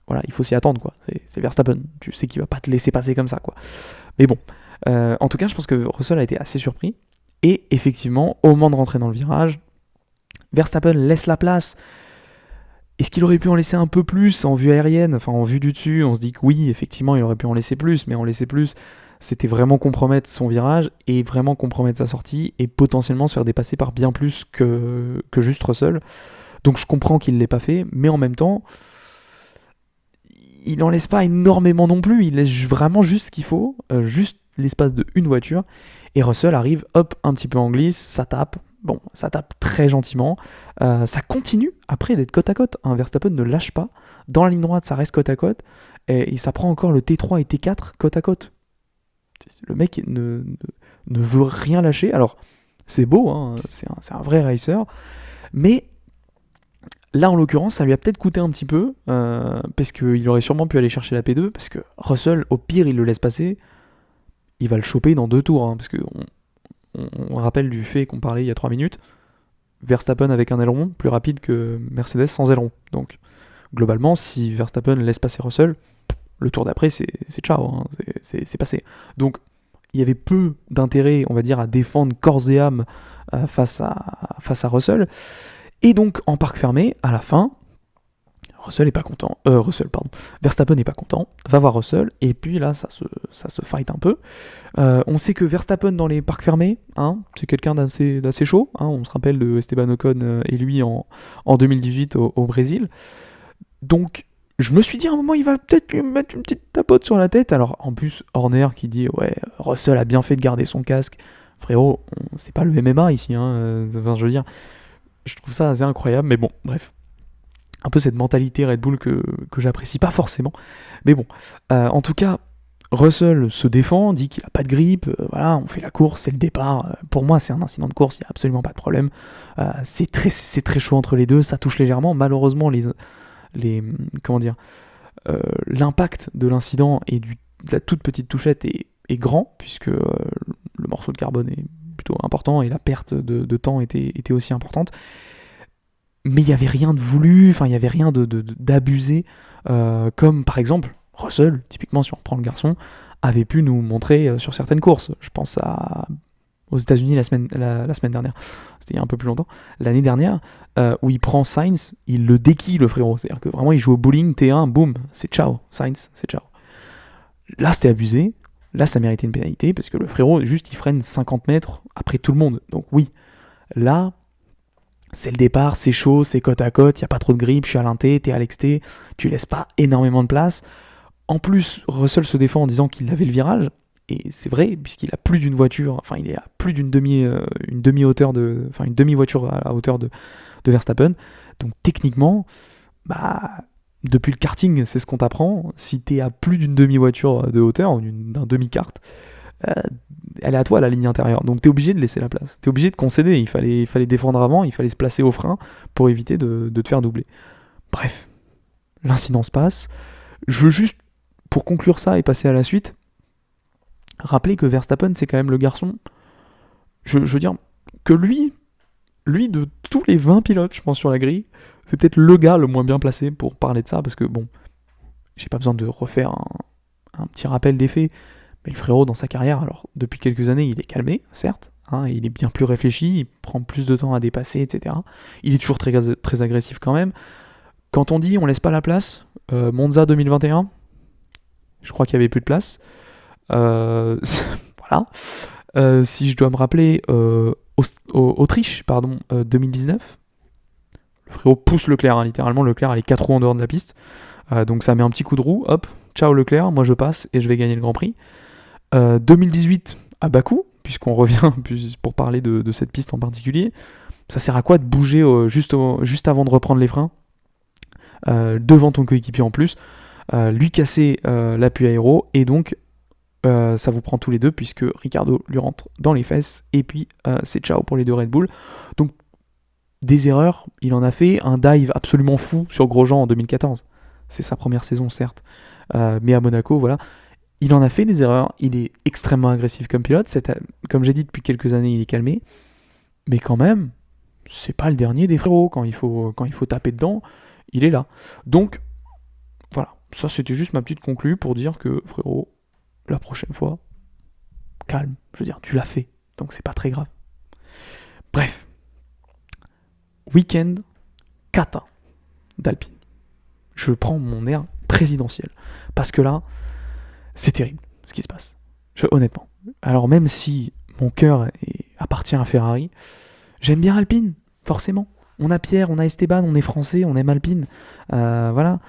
voilà, il faut s'y attendre quoi. C'est Verstappen, tu sais qu'il va pas te laisser passer comme ça quoi. Mais bon, en tout cas je pense que Russell a été assez surpris. Et effectivement, au moment de rentrer dans le virage, Verstappen laisse la place. Est-ce qu'il aurait pu en laisser un peu plus en vue aérienne, enfin en vue du dessus? On se dit que oui, effectivement, il aurait pu en laisser plus, mais en laisser plus, c'était vraiment compromettre son virage et vraiment compromettre sa sortie et potentiellement se faire dépasser par bien plus que juste Russell. Donc je comprends qu'il ne l'ait pas fait, mais en même temps, il n'en laisse pas énormément non plus. Il laisse vraiment juste ce qu'il faut, juste l'espace de une voiture. Et Russell arrive, hop, un petit peu en glisse, ça tape. Bon, ça tape très gentiment. Ça continue après d'être côte à côte. Verstappen ne lâche pas. Dans la ligne droite, ça reste côte à côte. Et ça prend encore le T3 et T4 côte à côte. Le mec ne veut rien lâcher. Alors, c'est beau, c'est un vrai racer. Mais là, en l'occurrence, ça lui a peut-être coûté un petit peu. Parce qu'il aurait sûrement pu aller chercher la P2. Parce que Russell, au pire, il le laisse passer. Il va le choper dans 2 tours, parce qu'on rappelle du fait qu'on parlait il y a 3 minutes, Verstappen avec un aileron plus rapide que Mercedes sans aileron. Donc globalement, si Verstappen laisse passer Russell, le tour d'après c'est ciao, c'est passé. Donc il y avait peu d'intérêt, on va dire, à défendre corps et âme face à Russell. Et donc en parc fermé, à la fin, Verstappen n'est pas content, va voir Russell, et puis là, ça se fight un peu. On sait que Verstappen dans les parcs fermés, c'est quelqu'un d'assez chaud. On se rappelle de Esteban Ocon et lui en 2018 au Brésil. Donc, je me suis dit à un moment, il va peut-être lui mettre une petite tapote sur la tête. Alors, en plus, Horner qui dit, ouais, Russell a bien fait de garder son casque. Frérot, c'est pas le MMA ici, je veux dire, je trouve ça assez incroyable, mais bon, bref. Un peu cette mentalité Red Bull que j'apprécie pas forcément. Mais bon, en tout cas, Russell se défend, dit qu'il a pas de grippe, voilà, on fait la course, c'est le départ. Pour moi, c'est un incident de course, il n'y a absolument pas de problème. C'est très chaud entre les deux, ça touche légèrement. Malheureusement, l'impact de l'incident et de la toute petite touchette est grand, puisque le morceau de carbone est plutôt important et la perte de temps était aussi importante. mais il n'y avait rien de voulu, enfin il n'y avait rien d'abusé, comme par exemple Russell, typiquement si on reprend le garçon, avait pu nous montrer sur certaines courses. Je pense aux États-Unis la semaine dernière, c'était il y a un peu plus longtemps, l'année dernière, où il prend Sainz, il le déquille le frérot, c'est-à-dire que vraiment il joue au bowling, T1, boum, c'est ciao, Sainz, c'est ciao. Là c'était abusé, là ça méritait une pénalité, parce que le frérot, juste il freine 50 mètres après tout le monde, donc oui, là, c'est le départ, c'est chaud, c'est côte à côte, il n'y a pas trop de grippe, je suis à l'inté, t'es à l'exté, tu laisses pas énormément de place. En plus, Russell se défend en disant qu'il avait le virage, et c'est vrai, puisqu'il a plus d'une voiture, enfin il est à plus d'une demi-hauteur une demi-voiture à la hauteur de Verstappen. Donc techniquement, depuis le karting, c'est ce qu'on t'apprend. Si t'es à plus d'une demi-voiture de hauteur, ou d'un demi-kart, elle est à toi la ligne intérieure. Donc t'es obligé de laisser la place. T'es obligé de concéder. Il fallait défendre avant, il fallait se placer au frein pour éviter de te faire doubler. Bref, l'incident se passe. Je veux juste, pour conclure ça et passer à la suite, rappeler que Verstappen, c'est quand même le garçon. Je veux dire que lui, de tous les 20 pilotes, je pense, sur la grille, c'est peut-être le gars le moins bien placé pour parler de ça, parce que bon, j'ai pas besoin de refaire un petit rappel des faits, mais le frérot, dans sa carrière, alors depuis quelques années, il est calmé, certes, il est bien plus réfléchi, il prend plus de temps à dépasser, etc. Il est toujours très, très agressif quand même. Quand on dit on laisse pas la place, Monza 2021, je crois qu'il y avait plus de place. Voilà. Si je dois me rappeler, Autriche, 2019, le frérot pousse Leclerc, littéralement, Leclerc a les 4 roues en dehors de la piste, donc ça met un petit coup de roue, hop, ciao Leclerc, moi je passe et je vais gagner le Grand Prix. 2018 à Bakou, puisqu'on revient pour parler de cette piste en particulier, ça sert à quoi de bouger juste avant de reprendre les freins, devant ton coéquipier en plus, lui casser l'appui aéro, et donc ça vous prend tous les deux, puisque Ricardo lui rentre dans les fesses, et puis c'est ciao pour les deux Red Bull. Donc des erreurs, il en a fait, un dive absolument fou sur Grosjean en 2014, c'est sa première saison certes, mais à Monaco, voilà, il en a fait des erreurs, il est extrêmement agressif comme pilote, comme j'ai dit depuis quelques années, il est calmé, mais quand même, c'est pas le dernier des frérots, quand il faut taper dedans, il est là. Donc, voilà, ça c'était juste ma petite conclue pour dire que, frérot, la prochaine fois, calme, je veux dire, tu l'as fait, donc c'est pas très grave. Bref, week-end cata d'Alpine. Je prends mon air présidentiel, parce que là, c'est terrible ce qui se passe, honnêtement. Alors même si mon cœur appartient à Ferrari, j'aime bien Alpine, forcément. On a Pierre, on a Esteban, on est français, on aime Alpine, voilà.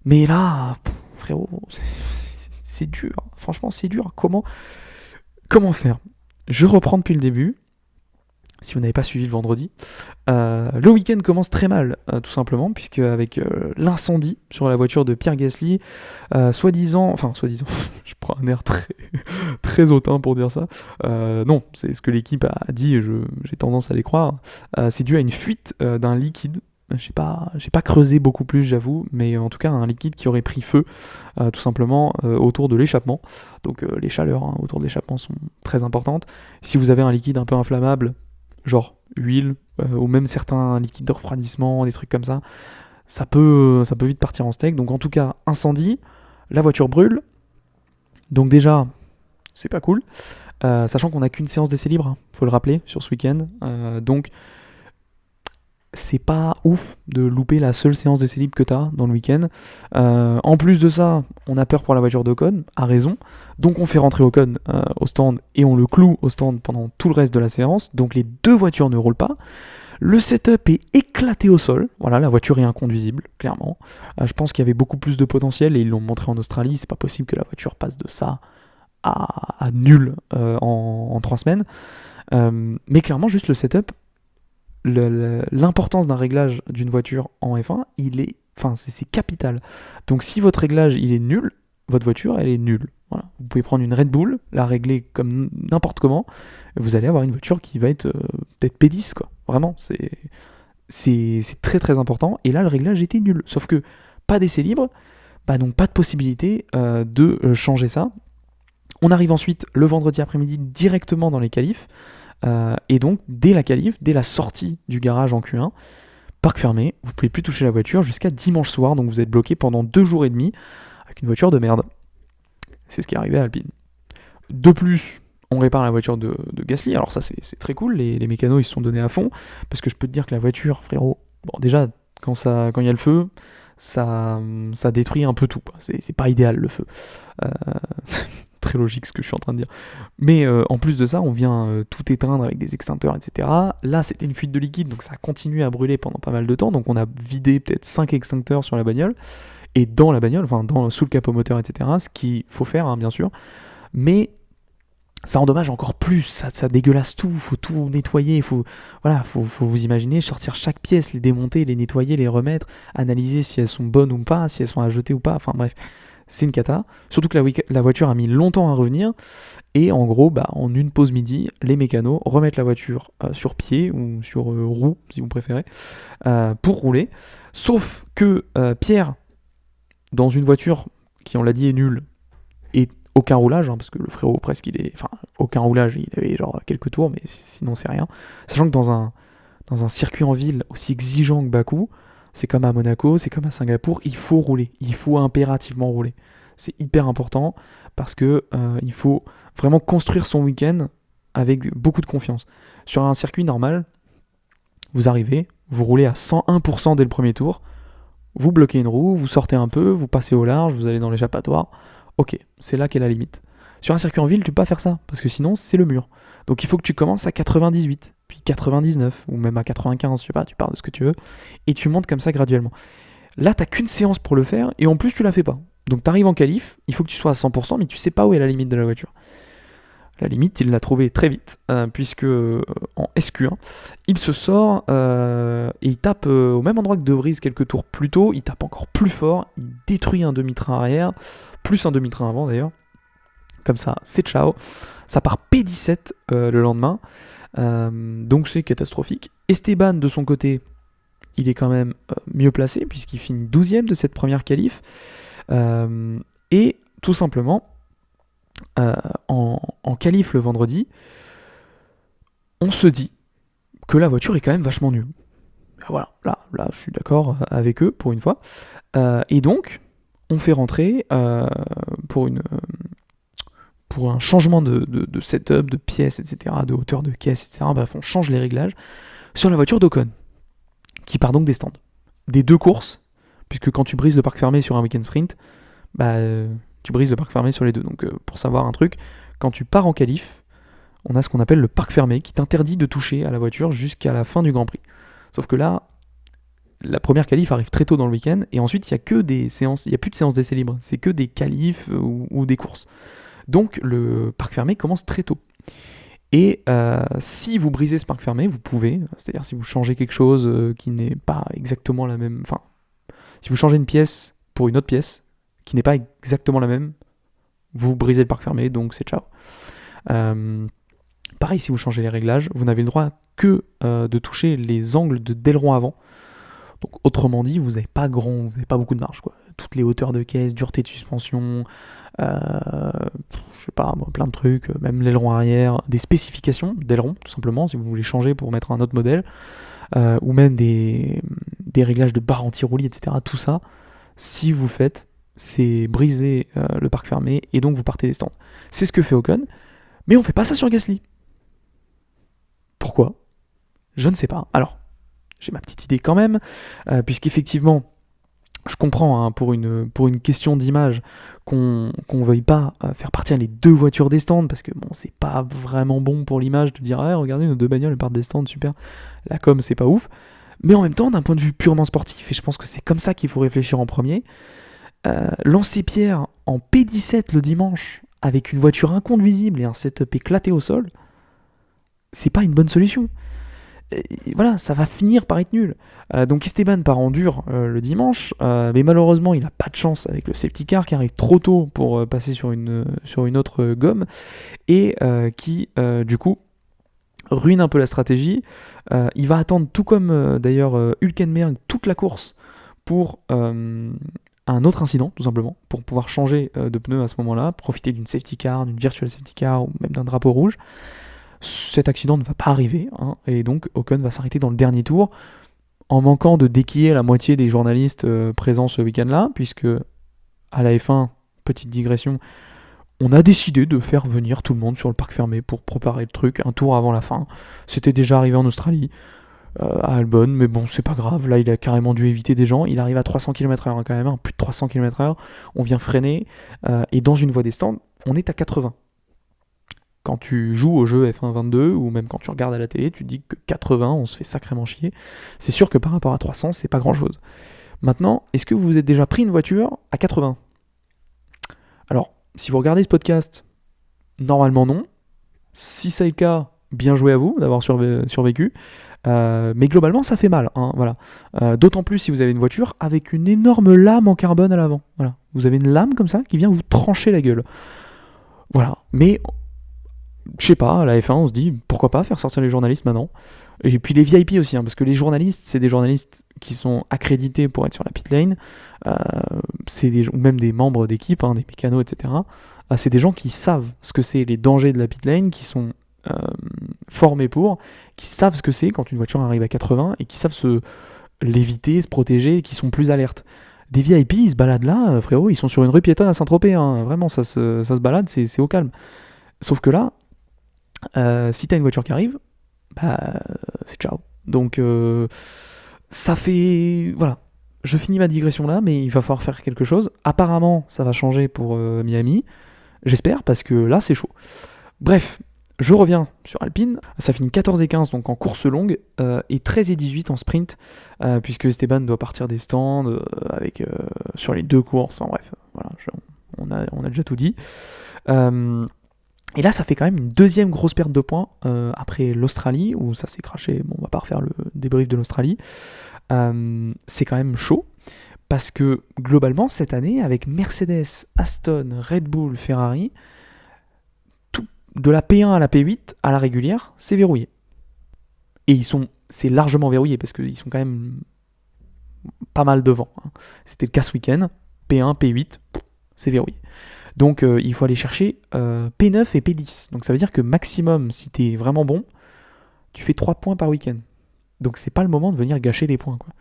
Mais là, frérot, c'est dur, franchement c'est dur. Comment faire ? Je reprends depuis le début, si vous n'avez pas suivi le vendredi. Le week-end commence très mal, tout simplement, puisque avec l'incendie sur la voiture de Pierre Gasly, soi-disant, je prends un air très, très hautain pour dire ça, non, c'est ce que l'équipe a dit, et j'ai tendance à les croire, c'est dû à une fuite d'un liquide. J'ai pas creusé beaucoup plus, j'avoue, mais en tout cas un liquide qui aurait pris feu, tout simplement autour de l'échappement. Donc les chaleurs autour de l'échappement sont très importantes. Si vous avez un liquide un peu inflammable, genre huile, ou même certains liquides de refroidissement, des trucs comme ça, ça peut vite partir en steak. Donc en tout cas, incendie, la voiture brûle, donc déjà, c'est pas cool, sachant qu'on n'a qu'une séance d'essai libre, faut le rappeler, sur ce week-end, donc c'est pas ouf de louper la seule séance d'essai libre que t'as dans le week-end. En plus de ça, on a peur pour la voiture d'Ocon, à raison. Donc on fait rentrer Ocon au stand et on le cloue au stand pendant tout le reste de la séance. Donc les deux voitures ne roulent pas. Le setup est éclaté au sol. Voilà, la voiture est inconduisible, clairement. Je pense qu'il y avait beaucoup plus de potentiel et ils l'ont montré en Australie. C'est pas possible que la voiture passe de ça à nul en 3 semaines. Mais clairement, juste le setup, l'importance d'un réglage d'une voiture en F1, c'est capital. Donc si votre réglage il est nul, votre voiture elle est nulle. Voilà. Vous pouvez prendre une Red Bull, la régler comme n'importe comment, et vous allez avoir une voiture qui va être peut-être P10 quoi. Vraiment, c'est très très important. Et là le réglage était nul. Sauf que pas d'essai libre, donc pas de possibilité de changer ça. On arrive ensuite le vendredi après-midi directement dans les qualifs. Et donc, dès la qualif, dès la sortie du garage en Q1, parc fermé, vous pouvez plus toucher la voiture jusqu'à dimanche soir, donc vous êtes bloqué pendant 2 jours et demi avec une voiture de merde. C'est ce qui est arrivé à Alpine. De plus, on répare la voiture de Gasly, alors ça c'est très cool, les mécanos ils se sont donnés à fond, parce que je peux te dire que la voiture, frérot, bon déjà, quand il y a le feu, ça détruit un peu tout, quoi. C'est pas idéal le feu. C'est très logique ce que je suis en train de dire. Mais en plus de ça, on vient tout éteindre avec des extincteurs, etc. Là, c'était une fuite de liquide, donc ça a continué à brûler pendant pas mal de temps, donc on a vidé peut-être 5 extincteurs sur la bagnole, et dans la bagnole, enfin sous le capot moteur, etc. Ce qu'il faut faire, hein, bien sûr. Mais ça endommage encore plus, ça dégueulasse tout, faut tout nettoyer, faut vous imaginer sortir chaque pièce, les démonter, les nettoyer, les remettre, analyser si elles sont bonnes ou pas, si elles sont à jeter ou pas, enfin bref, c'est une cata. Surtout que la voiture a mis longtemps à revenir, et en gros, en une pause midi, les mécanos remettent la voiture sur pied, ou sur roue, si vous préférez, pour rouler. Sauf que Pierre, dans une voiture qui, on l'a dit, est nulle, et aucun roulage, hein, parce que le frérot presque aucun roulage, il avait genre quelques tours, mais sinon c'est rien. Sachant que dans un circuit en ville aussi exigeant que Bakou, c'est comme à Monaco, c'est comme à Singapour, il faut rouler, il faut impérativement rouler. C'est hyper important parce que il faut vraiment construire son week-end avec beaucoup de confiance. Sur un circuit normal, vous arrivez, vous roulez à 101% dès le premier tour, vous bloquez une roue, vous sortez un peu, vous passez au large, vous allez dans l'échappatoire. Ok, c'est là qu'est la limite. Sur un circuit en ville, tu peux pas faire ça, parce que sinon, c'est le mur. Donc il faut que tu commences à 98, puis 99, ou même à 95, je sais pas, tu pars de ce que tu veux, et tu montes comme ça graduellement. Là, t'as qu'une séance pour le faire, et en plus, tu la fais pas. Donc t'arrives en qualif, il faut que tu sois à 100%, mais tu sais pas où est la limite de la voiture. La limite, il l'a trouvée très vite, puisque en SQ1, il se sort et il tape au même endroit que De Vries quelques tours plus tôt, il tape encore plus fort, il détruit un demi-train arrière, plus un demi-train avant d'ailleurs. Comme ça, c'est ciao. Ça part P17 le lendemain, donc c'est catastrophique. Esteban, de son côté, il est quand même mieux placé, puisqu'il finit 12ème de cette première qualif, et tout simplement, en qualif le vendredi, on se dit que la voiture est quand même vachement nulle. Voilà, là je suis d'accord avec eux pour une fois. Et donc, on fait rentrer pour un changement de setup, de pièces, etc., de hauteur de caisse, etc. Bref, on change les réglages sur la voiture d'Ocon, qui part donc des stands. Des deux courses, puisque quand tu brises le parc fermé sur un week-end sprint, tu brises le parc fermé sur les deux. Donc pour savoir un truc, quand tu pars en qualif, on a ce qu'on appelle le parc fermé qui t'interdit de toucher à la voiture jusqu'à la fin du Grand Prix. Sauf que là, la première qualif arrive très tôt dans le week-end, et ensuite il n'y a que des séances, il n'y a plus de séances d'essai libre, c'est que des qualifs ou des courses. Donc le parc fermé commence très tôt. Et si vous brisez ce parc fermé, vous pouvez, c'est-à-dire si vous changez quelque chose qui n'est pas exactement la même, enfin, si vous changez une pièce pour une autre pièce qui n'est pas exactement la même, vous brisez le parc fermé, donc c'est ciao. Pareil, si vous changez les réglages, vous n'avez le droit que de toucher les angles d'aileron avant. Donc autrement dit, vous n'avez pas beaucoup de marge, quoi. Toutes les hauteurs de caisse, dureté de suspension, je sais pas, plein de trucs, même l'aileron arrière, des spécifications d'aileron, tout simplement, si vous voulez changer pour mettre un autre modèle, ou même des réglages de barre anti-roulis, etc. Tout ça, si vous faites, c'est briser le parc fermé, et donc vous partez des stands. C'est ce que fait Ocon, mais on fait pas ça sur Gasly. Pourquoi ? Je ne sais pas. Alors, j'ai ma petite idée quand même, puisqu'effectivement, je comprends, hein, pour une question d'image, qu'on veuille pas faire partir les deux voitures des stands, parce que bon, c'est pas vraiment bon pour l'image de dire regardez, nos deux bagnoles elles partent des stands, super. La com, c'est pas ouf. Mais en même temps, d'un point de vue purement sportif, et je pense que c'est comme ça qu'il faut réfléchir en premier, lancer Pierre en P17 le dimanche avec une voiture inconduisible et un setup éclaté au sol, c'est pas une bonne solution. Et voilà, ça va finir par être nul. Donc Esteban part en dur le dimanche, mais malheureusement il n'a pas de chance avec le safety car qui arrive trop tôt pour passer sur une autre gomme, et qui du coup ruine un peu la stratégie. Il va attendre, tout comme d'ailleurs Hülkenberg, toute la course pour un autre incident, tout simplement, pour pouvoir changer de pneu à ce moment-là, profiter d'une safety car, d'une virtual safety car ou même d'un drapeau rouge. Cet accident ne va pas arriver, hein, et donc Ocon va s'arrêter dans le dernier tour. en manquant de déquiller la moitié des journalistes présents ce week-end-là, puisque à la F1, petite digression, on a décidé de faire venir tout le monde sur le parc fermé pour préparer le truc un tour avant la fin. C'était déjà arrivé en Australie, à Albon, mais bon, c'est pas grave. Là, il a carrément dû éviter des gens. Il arrive à 300 km/h quand même, plus de 300 km/h. On vient freiner, et dans une voie des stands, on est à 80. Quand tu joues au jeu F1 22, ou même quand tu regardes à la télé, tu te dis que 80, on se fait sacrément chier. C'est sûr que par rapport à 300, c'est pas grand-chose. Maintenant, est-ce que vous vous êtes déjà pris une voiture à 80 ? Alors, si vous regardez ce podcast, normalement non. Si c'est le cas, bien joué à vous d'avoir survécu. Mais globalement, ça fait mal. Hein, voilà. D'autant plus si vous avez une voiture avec une énorme lame en carbone à l'avant. Voilà. Vous avez une lame comme ça qui vient vous trancher la gueule. Voilà. Mais je sais pas, à la F1, on se dit pourquoi pas faire sortir les journalistes maintenant. Et puis les VIP aussi, parce que les journalistes, c'est des journalistes qui sont accrédités pour être sur la pit lane, ou même des membres d'équipe, des mécanos, etc. C'est des gens qui savent ce que c'est les dangers de la pit lane, qui sont formés qui savent ce que c'est quand une voiture arrive à 80 et qui savent l'éviter, se protéger, et qui sont plus alertes. Des VIP, ils se baladent là, frérot, ils sont sur une rue piétonne à Saint-Tropez, vraiment, ça se balade, c'est au calme. Sauf que là, si t'as une voiture qui arrive, c'est ciao. Donc ça fait... Voilà. Je finis ma digression là, mais il va falloir faire quelque chose. Apparemment, ça va changer pour Miami. J'espère, parce que là, c'est chaud. Bref, je reviens sur Alpine. Ça finit 14-15, donc en course longue, et 13-18 en sprint, puisque Esteban doit partir des stands sur les 2 courses. Enfin bref, voilà, on a déjà tout dit. Et là, ça fait quand même une deuxième grosse perte de points après l'Australie, où ça s'est craché. Bon, on va pas refaire le débrief de l'Australie. C'est quand même chaud, parce que globalement, cette année, avec Mercedes, Aston, Red Bull, Ferrari, tout, de la P1 à la P8, à la régulière, c'est verrouillé. Et c'est largement verrouillé, parce qu'ils sont quand même pas mal devant. C'était le cas ce week-end. P1, P8, c'est verrouillé. Donc il faut aller chercher P9 et P10. Donc ça veut dire que maximum, si t'es vraiment bon, tu fais 3 points par week-end. Donc c'est pas le moment de venir gâcher des points, quoi.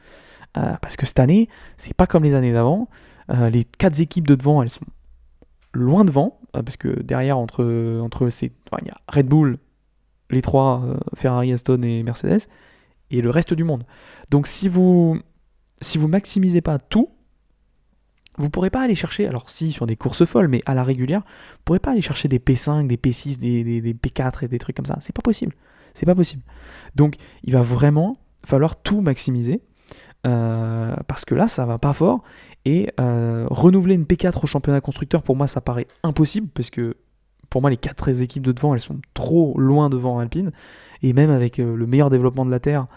Parce que cette année, c'est pas comme les années d'avant. Les 4 équipes de devant, elles sont loin devant, parce que derrière, entre il y a Red Bull, les 3, Ferrari, Aston et Mercedes, et le reste du monde. Donc si vous maximisez pas tout, vous pourrez pas aller chercher, alors si sur des courses folles, mais à la régulière, vous pourrez pas aller chercher des P5, des P6, des P4 et des trucs comme ça. C'est pas possible. Donc il va vraiment falloir tout maximiser, parce que là ça va pas fort, et renouveler une P4 au championnat constructeur, pour moi ça paraît impossible, parce que pour moi les 4 équipes de devant, elles sont trop loin devant Alpine, et même avec le meilleur développement de la Terre,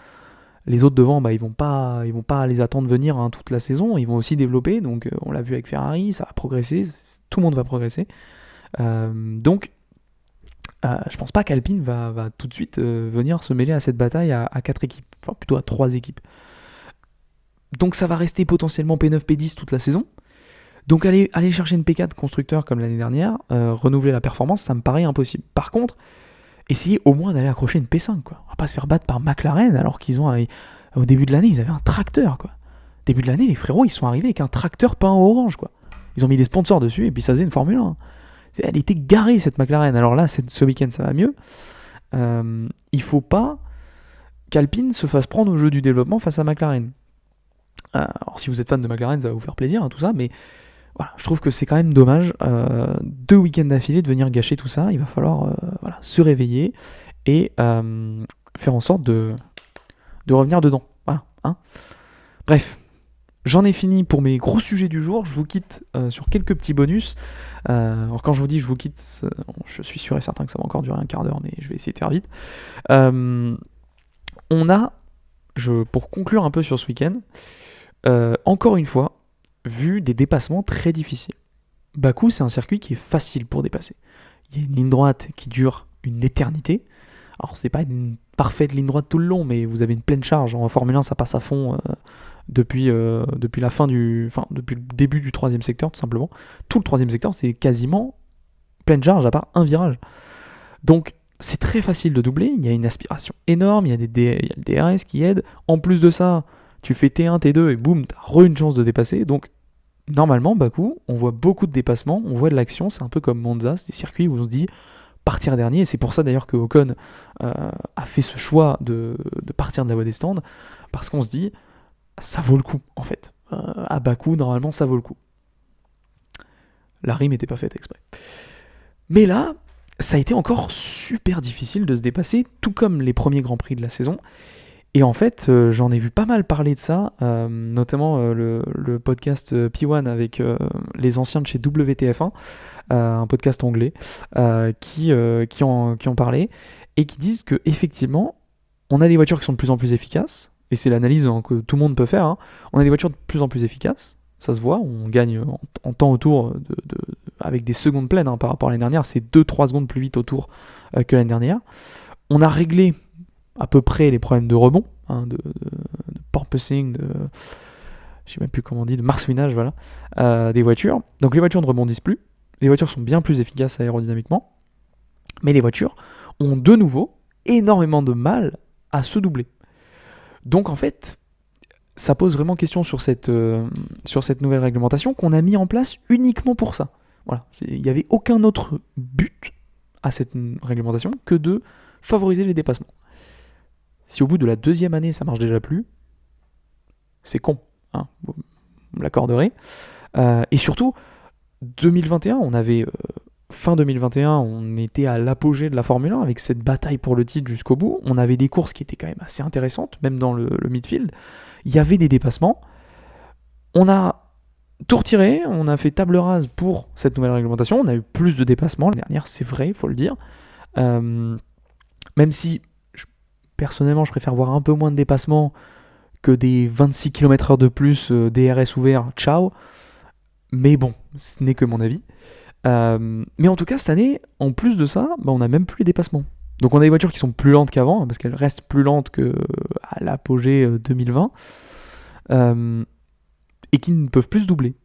les autres devant, ils vont pas les attendre venir toute la saison, ils vont aussi développer, donc on l'a vu avec Ferrari, ça va progresser, tout le monde va progresser. Donc je pense pas qu'Alpine va tout de suite venir se mêler à cette bataille à 4 équipes, enfin plutôt à 3 équipes. Donc ça va rester potentiellement P9, P10 toute la saison. Donc aller chercher une P4 constructeur comme l'année dernière, renouveler la performance, ça me paraît impossible. Par contre, essayez au moins d'aller accrocher une P5, quoi. On va pas se faire battre par McLaren, alors qu'ils ont au début de l'année, ils avaient un tracteur, quoi. Début de l'année, les frérots, ils sont arrivés avec un tracteur peint en orange, quoi. Ils ont mis des sponsors dessus, et puis ça faisait une Formule 1. Elle était garée, cette McLaren. Alors là, ce week-end, ça va mieux. Il faut pas qu'Alpine se fasse prendre au jeu du développement face à McLaren. Alors si vous êtes fan de McLaren, ça va vous faire plaisir, tout ça, mais voilà, je trouve que c'est quand même dommage 2 week-ends d'affilée de venir gâcher tout ça. Il va falloir se réveiller et faire en sorte de revenir dedans. Voilà, Bref, j'en ai fini pour mes gros sujets du jour. Je vous quitte sur quelques petits bonus. Alors quand je vous dis je vous quitte, je suis sûr et certain que ça va encore durer un quart d'heure, mais je vais essayer de faire vite. On a, pour conclure un peu sur ce week-end, encore une fois, vu des dépassements très difficiles. Bakou, c'est un circuit qui est facile pour dépasser. Il y a une ligne droite qui dure une éternité. Alors, c'est pas une parfaite ligne droite tout le long, mais vous avez une pleine charge. En Formule 1, ça passe à fond depuis le début du 3e secteur, tout simplement. Tout le 3e secteur, c'est quasiment pleine charge, à part un virage. Donc, c'est très facile de doubler, il y a une aspiration énorme, il y a le DRS qui aide. En plus de ça, tu fais T1, T2 et boum, t'as une chance de dépasser. Donc, normalement, Bakou, on voit beaucoup de dépassements, on voit de l'action, c'est un peu comme Monza, c'est des circuits où on se dit partir dernier, et c'est pour ça d'ailleurs que Ocon a fait ce choix de partir de la voie des stands, parce qu'on se dit, ça vaut le coup, en fait. À Bakou, normalement, ça vaut le coup. La rime n'était pas faite exprès. Mais là, ça a été encore super difficile de se dépasser, tout comme les premiers Grands Prix de la saison. Et en fait, j'en ai vu pas mal parler de ça, notamment le podcast P1 avec les anciens de chez WTF1, un podcast anglais, qui en parlaient, et qui disent qu'effectivement, on a des voitures qui sont de plus en plus efficaces, et c'est l'analyse que tout le monde peut faire, hein. On a des voitures de plus en plus efficaces, ça se voit, on gagne en temps au tour avec des secondes pleines par rapport à l'année dernière, c'est 2-3 secondes plus vite au tour que l'année dernière. On a réglé à peu près les problèmes de rebond, de porpoising, je sais même plus comment on dit, de marsouinage, voilà, des voitures. Donc les voitures ne rebondissent plus, les voitures sont bien plus efficaces aérodynamiquement, mais les voitures ont de nouveau énormément de mal à se doubler. Donc en fait, ça pose vraiment question sur cette nouvelle réglementation qu'on a mis en place uniquement pour ça. Voilà, il n'y avait aucun autre but à cette réglementation que de favoriser les dépassements. Si au bout de la 2e année ça marche déjà plus, c'est con, hein, vous me l'accorderez. Et surtout, 2021, on avait fin 2021, on était à l'apogée de la Formule 1 avec cette bataille pour le titre jusqu'au bout. On avait des courses qui étaient quand même assez intéressantes, même dans le midfield. Il y avait des dépassements. On a tout retiré, on a fait table rase pour cette nouvelle réglementation. On a eu plus de dépassements l'année dernière, c'est vrai, il faut le dire. Même si, personnellement, je préfère voir un peu moins de dépassements que des 26 km/h de plus, DRS ouvert, ciao. Mais bon, ce n'est que mon avis. Mais en tout cas, cette année, en plus de ça, on n'a même plus les dépassements. Donc on a des voitures qui sont plus lentes qu'avant, parce qu'elles restent plus lentes qu'à l'apogée 2020, et qui ne peuvent plus se doubler,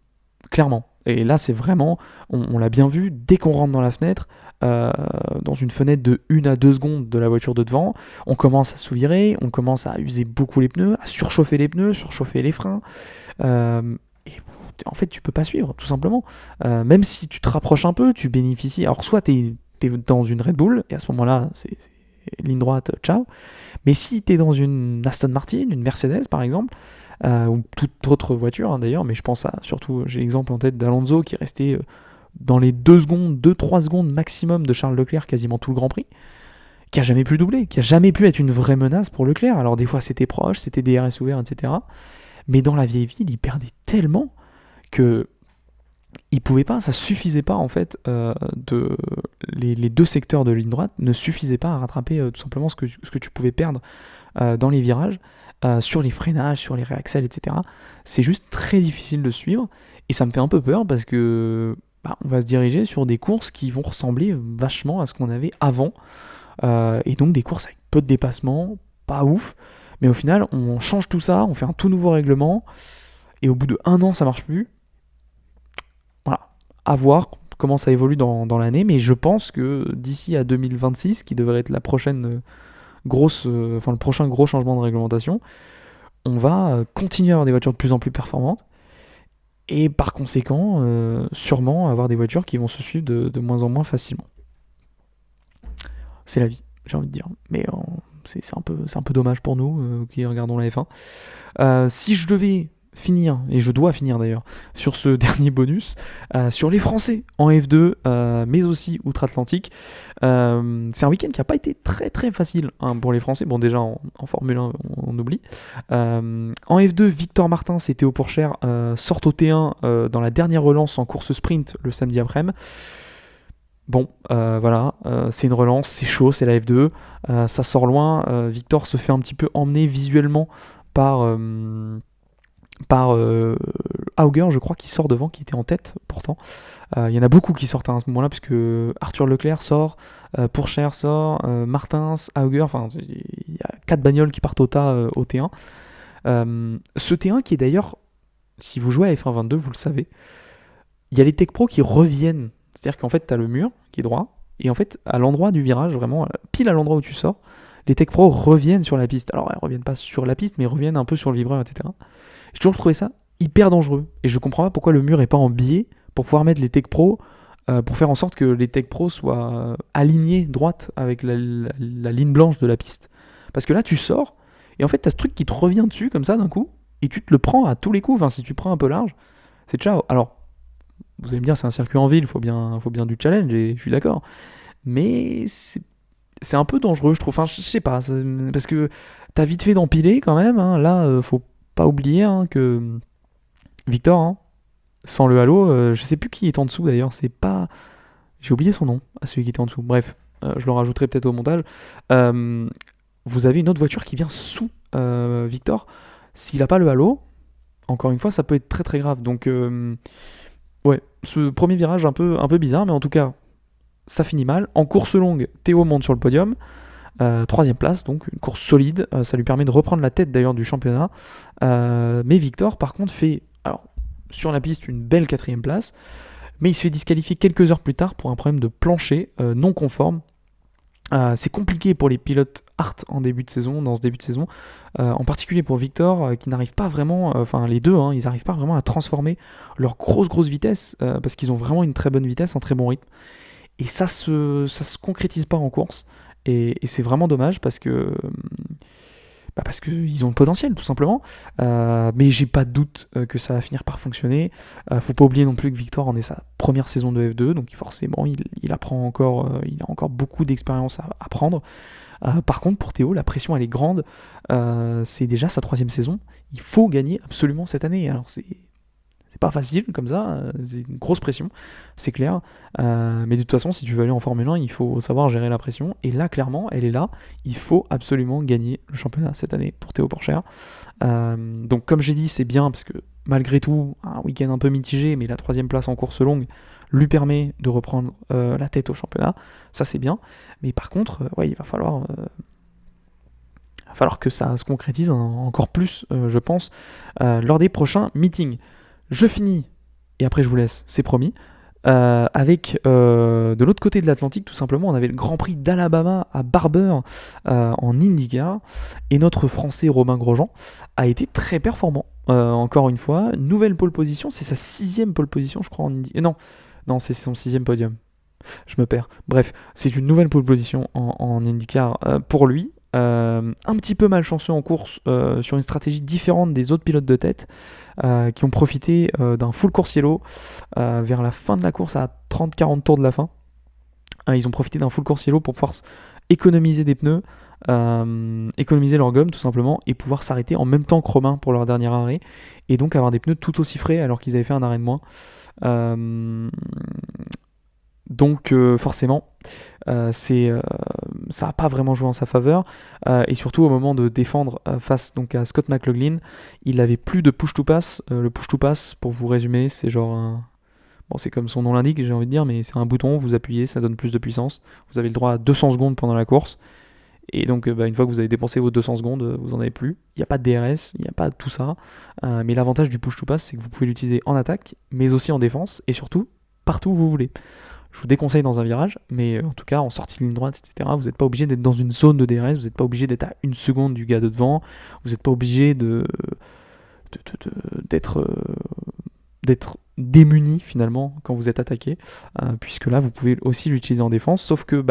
clairement. Et là, c'est vraiment, on l'a bien vu, dès qu'on rentre dans la fenêtre, dans une fenêtre de 1 à 2 secondes de la voiture de devant, on commence à sous-virer, on commence à user beaucoup les pneus, à surchauffer les pneus, surchauffer les freins, et en fait, tu peux pas suivre, tout simplement. Même si tu te rapproches un peu, tu bénéficies. Alors, soit t'es dans une Red Bull, et à ce moment-là, c'est ligne droite, ciao. Mais si t'es dans une Aston Martin, une Mercedes, par exemple, ou toute autre voiture, d'ailleurs, mais je pense surtout, j'ai l'exemple en tête d'Alonso qui est resté dans les 2-3 secondes maximum de Charles Leclerc quasiment tout le Grand Prix, qui a jamais pu doubler, qui a jamais pu être une vraie menace pour Leclerc. Alors, des fois, c'était proche, c'était DRS ouvert, etc. Mais dans la vieille ville, il perdait tellement que il pouvait pas, ça suffisait pas en fait, les 2 secteurs de ligne droite ne suffisaient pas à rattraper tout simplement ce que tu pouvais perdre dans les virages, sur les freinages, sur les réaxels, etc. C'est juste très difficile de suivre, et ça me fait un peu peur parce que on va se diriger sur des courses qui vont ressembler vachement à ce qu'on avait avant, et donc des courses avec peu de dépassements, pas ouf, mais au final on change tout ça, on fait un tout nouveau règlement, et au bout de 1 an ça marche plus. Voilà, à voir comment ça évolue dans l'année, mais je pense que d'ici à 2026, qui devrait être la prochaine le prochain gros changement de réglementation, on va continuer à avoir des voitures de plus en plus performantes, et par conséquent, sûrement avoir des voitures qui vont se suivre de moins en moins facilement. C'est la vie, j'ai envie de dire, mais c'est un peu dommage pour nous qui regardons la F1. Si je devais finir, et je dois finir d'ailleurs, sur ce dernier bonus, sur les Français en F2, mais aussi outre-Atlantique. C'est un week-end qui n'a pas été très très facile pour les Français. Bon, déjà en Formule 1, on oublie. En F2, Victor Martins et Théo Pourchaire sortent au T1 dans la dernière relance en course sprint le samedi après-midi. Bon, voilà, c'est une relance, c'est chaud, c'est la F2, ça sort loin. Victor se fait un petit peu emmener visuellement par Auger, je crois, qui sort devant, qui était en tête pourtant. Il y en a beaucoup qui sortent à ce moment-là, puisque Arthur Leclerc sort, Pourchaire sort, Martins, Auger, enfin il y a 4 bagnoles qui partent au tas au T1. Ce T1 qui est d'ailleurs, si vous jouez à F1 22, vous le savez, il y a les Tech Pro qui reviennent. C'est-à-dire qu'en fait, tu as le mur qui est droit, et en fait, à l'endroit du virage, vraiment, pile à l'endroit où tu sors, les Tech Pro reviennent sur la piste. Alors, elles reviennent pas sur la piste, mais reviennent un peu sur le vibreur, etc. J'ai toujours trouvé ça hyper dangereux. Et je comprends pas pourquoi le mur est pas en biais pour pouvoir mettre les Tech Pro, pour faire en sorte que les Tech Pro soient alignés droite avec la ligne blanche de la piste. Parce que là, tu sors, et en fait, t'as ce truc qui te revient dessus, comme ça, d'un coup, et tu te le prends à tous les coups. Enfin, si tu prends un peu large, c'est ciao. Alors, vous allez me dire, c'est un circuit en ville, faut bien du challenge, et je suis d'accord. Mais c'est un peu dangereux, je trouve. Enfin, je sais pas, parce que t'as vite fait d'empiler quand même. Hein. Là, faut pas oublier que Victor, hein, sans le halo, je sais plus qui est en dessous d'ailleurs. C'est pas, j'ai oublié son nom, à celui qui était en dessous. Bref, je le rajouterai peut-être au montage. Vous avez une autre voiture qui vient sous Victor. S'il a pas le halo, encore une fois, ça peut être très très grave. Donc, ouais, ce premier virage un peu bizarre, mais en tout cas, ça finit mal. En course longue, Théo monte sur le podium. 3ème place, donc une course solide. Ça lui permet de reprendre la tête d'ailleurs du championnat. Mais Victor, par contre, fait, alors, sur la piste, une belle 4ème place. Mais il se fait disqualifier quelques heures plus tard pour un problème de plancher non conforme. C'est compliqué pour les pilotes hard dans ce début de saison, en particulier pour Victor, qui n'arrive pas vraiment, les deux, hein, ils n'arrivent pas vraiment à transformer leur grosse vitesse, parce qu'ils ont vraiment une très bonne vitesse, un très bon rythme. Et ça se concrétise pas en course. Et c'est vraiment dommage parce que ils ont le potentiel tout simplement. Mais j'ai pas de doute que ça va finir par fonctionner. Faut pas oublier non plus que Victor en est sa première saison de F2, donc forcément il apprend encore, il a encore beaucoup d'expérience à prendre. Par contre pour Théo la pression elle est grande. C'est déjà sa 3ème saison. Il faut gagner absolument cette année. Alors c'est pas facile comme ça, c'est une grosse pression, c'est clair. Mais de toute façon, si tu veux aller en Formule 1, il faut savoir gérer la pression. Et là, clairement, elle est là. Il faut absolument gagner le championnat cette année pour Théo Pourchaire. Donc, comme j'ai dit, c'est bien parce que malgré tout, un week-end un peu mitigé, mais la 3ème place en course longue lui permet de reprendre la tête au championnat. Ça, c'est bien. Mais par contre, ouais, il va falloir que ça se concrétise encore plus, je pense, lors des prochains meetings. Je finis, et après je vous laisse, c'est promis, avec de l'autre côté de l'Atlantique, tout simplement, on avait le Grand Prix d'Alabama à Barber en IndyCar, et notre Français Romain Grosjean a été très performant. Encore une fois, nouvelle pole position, c'est sa 6ème pole position, je crois, en Indy. Non, c'est son 6ème podium. Je me perds. Bref, c'est une nouvelle pole position en IndyCar pour lui. Un petit peu malchanceux en course sur une stratégie différente des autres pilotes de tête qui ont profité d'un full course yellow vers la fin de la course à 30-40 tours de la fin. Ils ont profité d'un full course yellow pour pouvoir économiser des pneus, économiser leur gomme tout simplement et pouvoir s'arrêter en même temps que Romain pour leur dernier arrêt et donc avoir des pneus tout aussi frais alors qu'ils avaient fait un arrêt de moins. Donc forcément, ça n'a pas vraiment joué en sa faveur. Et surtout au moment de défendre face donc, à Scott McLaughlin, il n'avait plus de push-to-pass. Le push-to-pass, pour vous résumer, c'est genre bon, c'est comme son nom l'indique, j'ai envie de dire, mais c'est un bouton, vous appuyez, ça donne plus de puissance. Vous avez le droit à 200 secondes pendant la course. Et donc une fois que vous avez dépensé vos 200 secondes, vous n'en avez plus. Il n'y a pas de DRS, il n'y a pas tout ça. Mais l'avantage du push-to-pass, c'est que vous pouvez l'utiliser en attaque, mais aussi en défense, et surtout partout où vous voulez. Je vous déconseille dans un virage, mais en tout cas en sortie de ligne droite, etc. Vous n'êtes pas obligé d'être dans une zone de DRS, vous n'êtes pas obligé d'être à 1 seconde du gars de devant, vous n'êtes pas obligé d'être démuni finalement quand vous êtes attaqué, puisque là vous pouvez aussi l'utiliser en défense, sauf que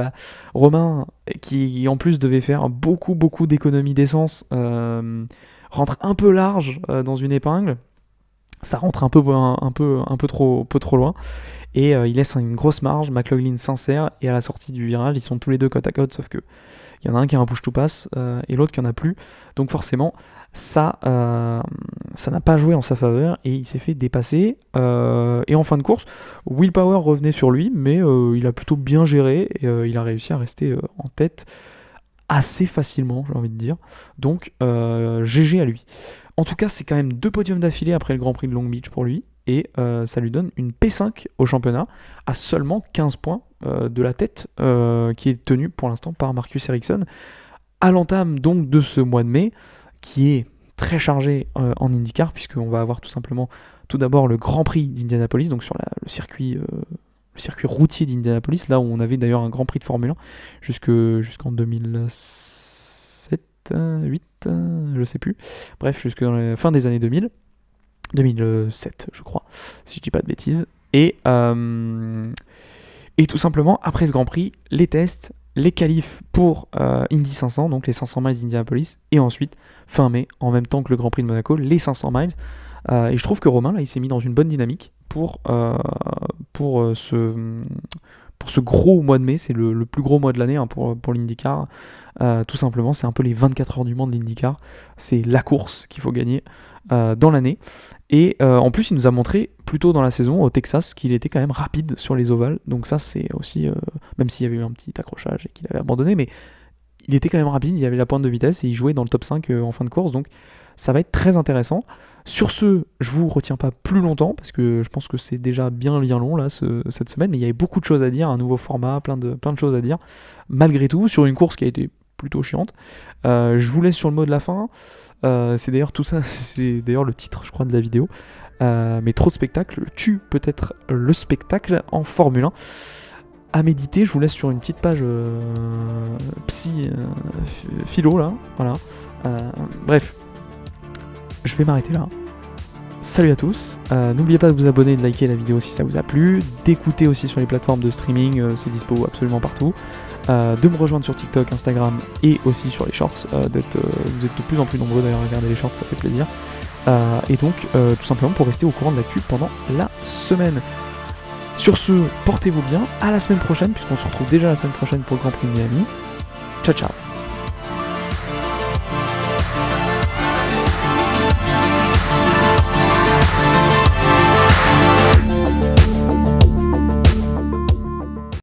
Romain, qui en plus devait faire beaucoup d'économies d'essence, rentre un peu large dans une épingle. Ça rentre un peu trop loin. Et il laisse une grosse marge. McLaughlin s'insère et à la sortie du virage, ils sont tous les deux côte à côte, sauf que il y en a un qui a un push-to-pass et l'autre qui en a plus. Donc forcément, ça n'a pas joué en sa faveur et il s'est fait dépasser. Et en fin de course, Will Power revenait sur lui, mais il a plutôt bien géré et il a réussi à rester en tête assez facilement, j'ai envie de dire. Donc GG à lui. En tout cas, c'est quand même 2 podiums d'affilée après le Grand Prix de Long Beach pour lui. Et ça lui donne une P5 au championnat à seulement 15 points de la tête qui est tenue pour l'instant par Marcus Ericsson à l'entame donc de ce mois de mai qui est très chargé en IndyCar puisqu'on va avoir tout simplement tout d'abord le Grand Prix d'Indianapolis donc sur le circuit circuit routier d'Indianapolis, là où on avait d'ailleurs un Grand Prix de Formule 1 jusqu'en 2007, 8, je sais plus. Bref, jusque dans la fin des années 2007, je crois, si je dis pas de bêtises. Et tout simplement, après ce Grand Prix, les tests, les qualifs pour Indy 500, donc les 500 miles d'Indianapolis, et ensuite, fin mai, en même temps que le Grand Prix de Monaco, les 500 miles. Et je trouve que Romain, là, il s'est mis dans une bonne dynamique pour ce gros mois de mai. C'est le plus gros mois de l'année, hein, pour l'IndyCar. Tout simplement, c'est un peu les 24 heures du Mans de l'IndyCar. C'est la course qu'il faut gagner dans l'année. Et en plus, il nous a montré plus tôt dans la saison au Texas qu'il était quand même rapide sur les ovales. Donc ça, c'est aussi, même s'il y avait eu un petit accrochage et qu'il avait abandonné, mais il était quand même rapide, il avait la pointe de vitesse et il jouait dans le top 5 en fin de course. Donc ça va être très intéressant. Sur ce, je vous retiens pas plus longtemps parce que je pense que c'est déjà bien long là cette semaine, mais il y avait beaucoup de choses à dire, un nouveau format, plein de choses à dire. Malgré tout, sur une course qui a été plutôt chiante. Je vous laisse sur le mot de la fin. C'est d'ailleurs tout ça, c'est d'ailleurs le titre, je crois, de la vidéo. Mais trop de spectacle tue peut-être le spectacle en Formule 1. À méditer, je vous laisse sur une petite page philo là, voilà. Bref, je vais m'arrêter là. Salut à tous, n'oubliez pas de vous abonner et de liker la vidéo si ça vous a plu, d'écouter aussi sur les plateformes de streaming, c'est dispo absolument partout, de me rejoindre sur TikTok, Instagram et aussi sur les shorts, vous êtes de plus en plus nombreux d'ailleurs à regarder les shorts, ça fait plaisir, et donc tout simplement pour rester au courant de l'actu pendant la semaine. Sur ce, portez-vous bien, à la semaine prochaine, puisqu'on se retrouve déjà la semaine prochaine pour le Grand Prix de Miami. Ciao ciao.